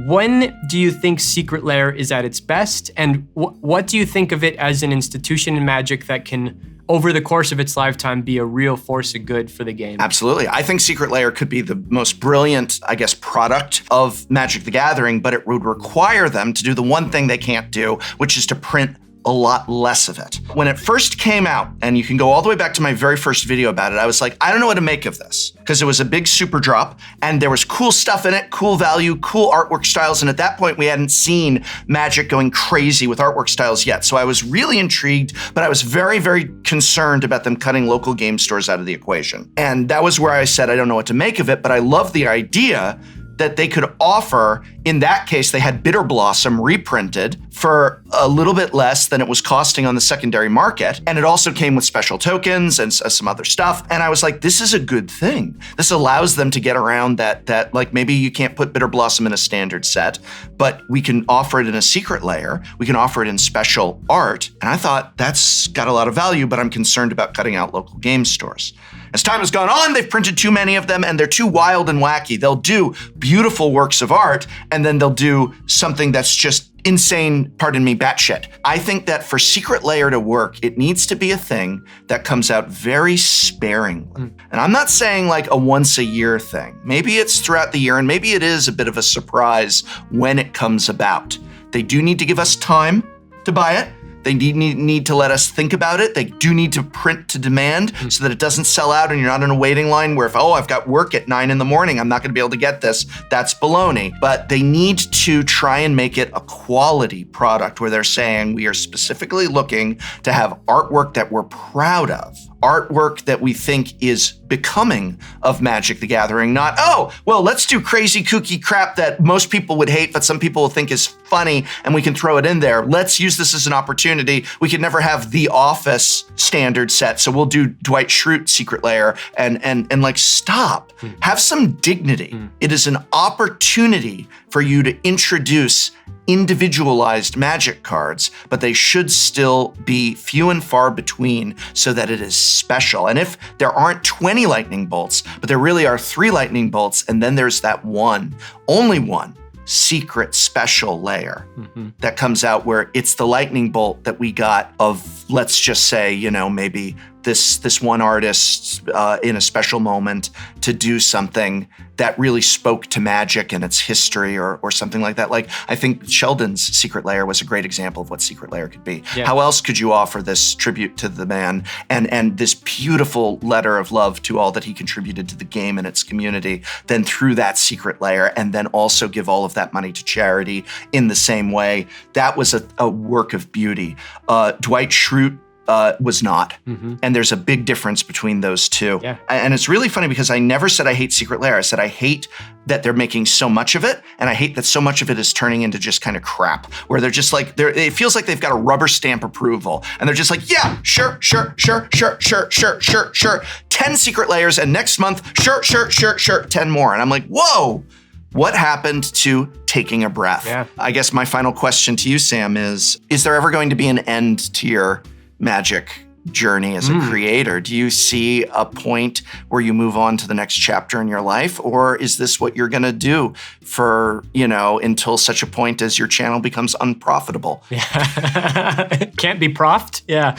when do you think Secret Lair is at its best? And what do you think of it as an institution in Magic that can over the course of its lifetime, be a real force of good for the game. Absolutely. I think Secret Lair could be the most brilliant, I guess, product of Magic the Gathering, but it would require them to do the one thing they can't do, which is to print a lot less of it. When it first came out, and you can go all the way back to my very first video about it, I was like, I don't know what to make of this, because it was a big super drop, and there was cool stuff in it, cool value, cool artwork styles, and at that point we hadn't seen Magic going crazy with artwork styles yet. So I was really intrigued, but I was very, very concerned about them cutting local game stores out of the equation. And that was where I said, I don't know what to make of it, but I love the idea that they could offer. In that case, they had Bitter Blossom reprinted for a little bit less than it was costing on the secondary market. And it also came with special tokens and some other stuff. And I was like, this is a good thing. This allows them to get around that like maybe you can't put Bitter Blossom in a standard set, but we can offer it in a secret layer. We can offer it in special art. And I thought that's got a lot of value, but I'm concerned about cutting out local game stores. As time has gone on, they've printed too many of them and they're too wild and wacky. They'll do beautiful works of art and then they'll do something that's just insane, pardon me, batshit. I think that for Secret Lair to work, it needs to be a thing that comes out very sparingly. And I'm not saying like a once a year thing. Maybe it's throughout the year and maybe it is a bit of a surprise when it comes about. They do need to give us time to buy it. They need to let us think about it. They do need to print to demand so that it doesn't sell out and you're not in a waiting line where if, oh, I've got work at 9 a.m, I'm not gonna be able to get this. That's baloney. But they need to try and make it a quality product where they're saying we are specifically looking to have artwork that we're proud of. Artwork that we think is becoming of Magic the Gathering, not, oh, well, let's do crazy kooky crap that most people would hate, but some people will think is funny and we can throw it in there. Let's use this as an opportunity. We could never have The Office standard set, so we'll do Dwight Schrute Secret Lair and like, stop. Have some dignity. It is an opportunity for you to introduce individualized Magic cards, but they should still be few and far between so that it is special. And if there aren't 20 lightning bolts, but there really are 3 lightning bolts, and then there's that one, only one, secret special layer that comes out where it's the lightning bolt that we got of, let's just say, you know, maybe this one artist in a special moment to do something that really spoke to Magic and its history or something like that. Like, I think Sheldon's Secret Lair was a great example of what Secret Lair could be. Yeah. How else could you offer this tribute to the man and this beautiful letter of love to all that he contributed to the game and its community, then through that Secret Lair, and then also give all of that money to charity in the same way? That was a work of beauty. Dwight Schrute was not. And there's a big difference between those two. Yeah. And it's really funny because I never said I hate Secret Lair. I said I hate that they're making so much of it, and I hate that so much of it is turning into just kind of crap, where they're just like, it feels like they've got a rubber stamp approval, and they're just like, yeah, sure. 10 Secret Lairs, and next month, sure, 10 more. And I'm like, whoa, what happened to taking a breath? Yeah. I guess my final question to you, Sam, is there ever going to be an end to your Magic journey as a creator? Do you see a point where you move on to the next chapter in your life, or is this what you're gonna do for, until such a point as your channel becomes unprofitable? Yeah. Can't be profed? Yeah.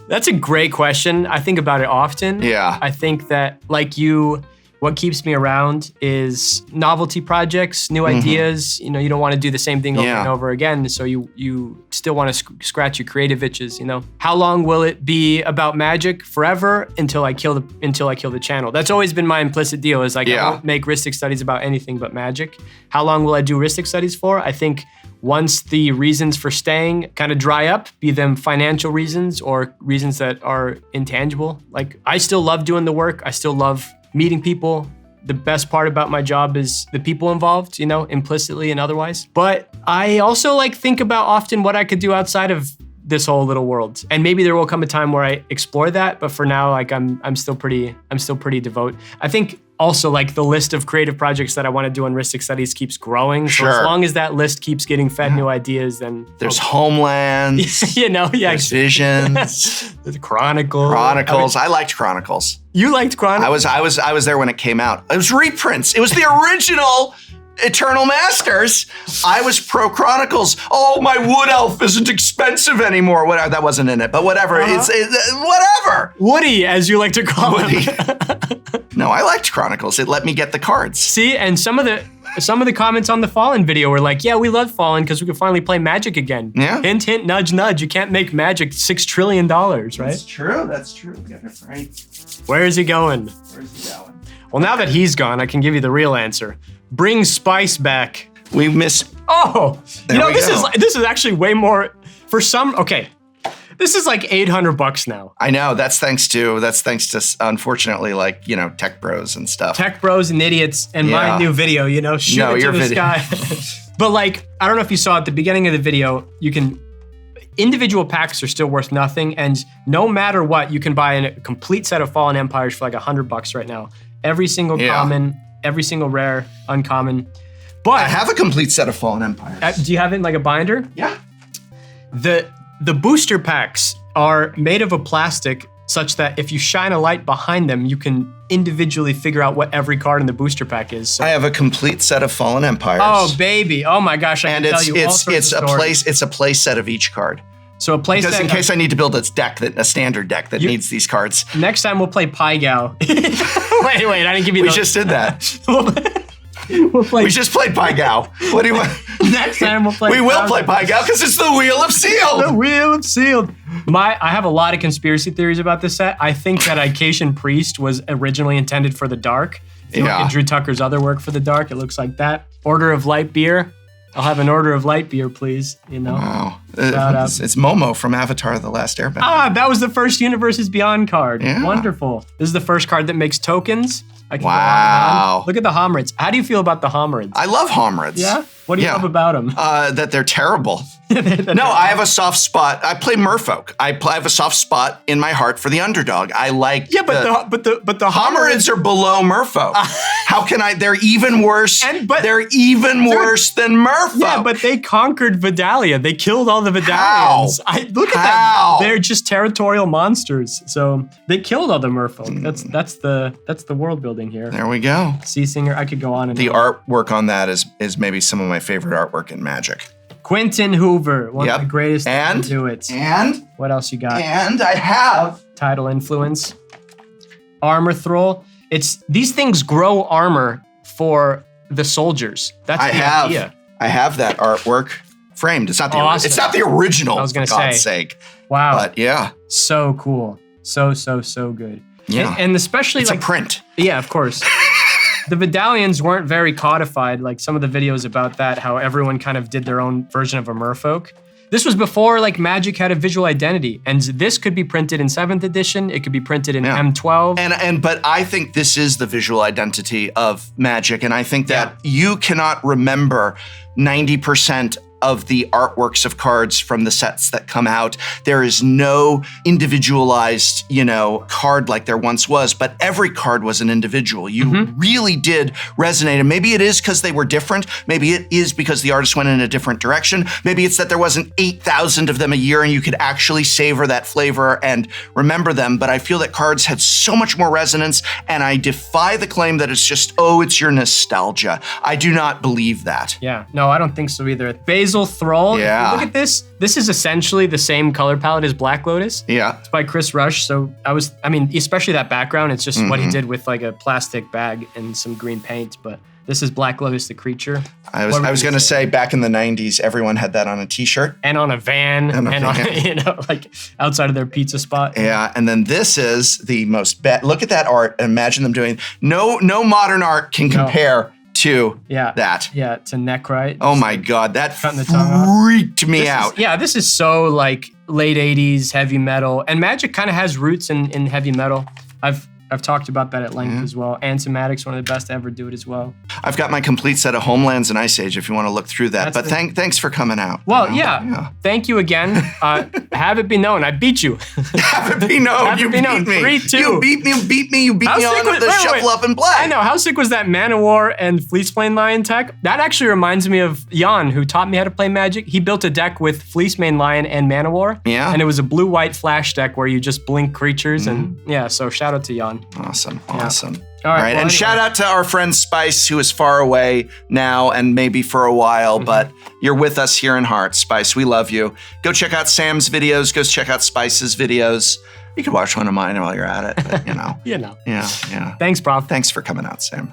That's a great question. I think about it often. Yeah. I think that, like you, what keeps me around is novelty projects, new ideas. You don't want to do the same thing over and over again. So you still want to scratch your creative itches. How long will it be about Magic? Forever, until I kill the channel. That's always been my implicit deal. Is like, I won't make Rhystic studies about anything but Magic. How long will I do Rhystic studies for? I think once the reasons for staying kind of dry up, be them financial reasons or reasons that are intangible. Like, I still love doing the work. I still love meeting people. The best part about my job is the people involved, implicitly and otherwise. But I also think about often what I could do outside of this whole little world. And maybe there will come a time where I explore that, but for now, I'm still pretty devout. I think also the list of creative projects that I want to do on Rhystic Studies keeps growing. So as long as that list keeps getting fed new ideas, then there's Homelands, there's Visions, there's Chronicles. I liked Chronicles. You liked Chronicles? I was there when it came out. It was reprints. It was the original Eternal Masters, I was pro Chronicles. Oh, my Wood Elf isn't expensive anymore. Whatever, that wasn't in it, but whatever. Whatever. Woody, as you like to call him. No, I liked Chronicles. It let me get the cards. See, and some of the comments on the Fallen video were like, yeah, we love Fallen because we could finally play Magic again. Yeah. Hint, hint, nudge, nudge. You can't make Magic $6 trillion, right? That's true. That's true. Get it right. Where is he going? Where's he going? Well, now that he's gone, I can give you the real answer. Bring Spice back. We miss. Oh, There we go. this is actually way more for some. Okay, this is like $800 now. I know. That's thanks to unfortunately, like, you know, tech bros and stuff. Tech bros and idiots and my Yeah. new video, you know, shoot No, it to your the video. sky. But like, I don't know if you saw at the beginning of the video, individual packs are still worth nothing, and no matter what, you can buy a complete set of Fallen Empires for like $100 right now. Every single common, every single rare, uncommon. But I have a complete set of Fallen Empires. do you have it in like a binder? Yeah. The booster packs are made of a plastic such that if you shine a light behind them, you can individually figure out what every card in the booster pack is. So, I have a complete set of Fallen Empires. oh baby, oh my gosh, I and can tell you all sorts of stories. it's a play set of each card. So a place Just that in case I need to build a standard deck that needs these cards. next time we'll play Pai Gao. wait, I didn't give you We those. just did that. we'll play We just played Pai Gao. What do you want? next time we'll play. We will play Pai Gao because it's the Wheel of The Sealed. Wheel of Sealed. I have a lot of conspiracy theories about this set. I think that Icatian Priest was originally intended for the dark. If you look at Drew Tucker's other work for the dark, it looks like that. Order of Light Beer. I'll have an Order of Light Beer, please. You know. Wow. Shout out. It's Momo from Avatar: The Last Airbender. That was the first Universes Beyond card. Yeah. Wonderful. This is the first card that makes tokens. I can go on and Wow. on. Look at the Homerids. How do you feel about the Homerids? I love Homerids. Yeah? What do you love about them? That they're terrible. No, I have a soft spot. I play Merfolk. I have a soft spot in my heart for the underdog. I like. Yeah, but the Homerids are below Merfolk. How can I? They're even worse. They're even worse than Merfolk. Yeah, but they conquered Vidalia. They killed all the Vidalians. How? Look at How? that. They're just territorial monsters. So they killed all the Merfolk. That's the world building here. There we go. Sea Singer. I could go on and The on. artwork on that is maybe some of my favorite artwork in Magic. Quentin Hoover, one of the greatest And to do it. And What else you got? and I have. Tidal Influence. Armor Thrall. These things grow armor for the soldiers. That's the idea. I have that artwork framed. It's not the Awesome. it's not the original. I was gonna for God's say. sake. Wow. But yeah. So cool. So good. Yeah. And especially It's like a print. Yeah, of course. The Vidalians weren't very codified, like some of the videos about that, how everyone kind of did their own version of a merfolk. This was before like Magic had a visual identity, and this could be printed in 7th edition, it could be printed in M12. But I think this is the visual identity of Magic, and I think that you cannot remember 90% of the artworks of cards from the sets that come out. There is no individualized, card like there once was, but every card was an individual. You really did resonate. And maybe it is because they were different. Maybe it is because the artist went in a different direction. Maybe it's that there wasn't 8,000 of them a year and you could actually savor that flavor and remember them. But I feel that cards had so much more resonance, and I defy the claim that it's just, it's your nostalgia. I do not believe that. Yeah, no, I don't think so either. Basil Thrall. Yeah. Look at this. This is essentially the same color palette as Black Lotus. Yeah. It's by Chris Rush. So especially that background, it's just what he did with like a plastic bag and some green paint. But this is Black Lotus, the creature. I was going to say back in the 90s, everyone had that on a t-shirt. And on a van. And on, like outside of their pizza spot. Yeah. And then this is the most look at that art. Imagine them doing no modern art can compare to that. Yeah, to Necrite. Oh my God, that Cutting the tongue off. freaked me out. This is so like late 80s heavy metal. And Magic kind of has roots in heavy metal. I've talked about that at length as well. Antimatic's one of the best to ever do it as well. I've got my complete set of Homelands and Ice Age if you want to look through that. But thanks for coming out. Well, thank you again. Have it be known, I beat you. Have it be known, you beat me. 3-2. You beat me on the shuffle up and play. I know, how sick was that Mana War and Fleecemane Lion tech? That actually reminds me of Jan, who taught me how to play Magic. He built a deck with Fleecemane Lion and Mana War. Yeah. And it was a blue-white flash deck where you just blink creatures. And so shout out to Jan. Awesome. All right. And anyway. Shout out to our friend Spice, who is far away now and maybe for a while, but you're with us here in heart. Spice, we love you. Go check out Sam's videos. Go check out Spice's videos. You can watch one of mine while you're at it, but, you know. You know. Yeah. Thanks, Prof. Thanks for coming out, Sam.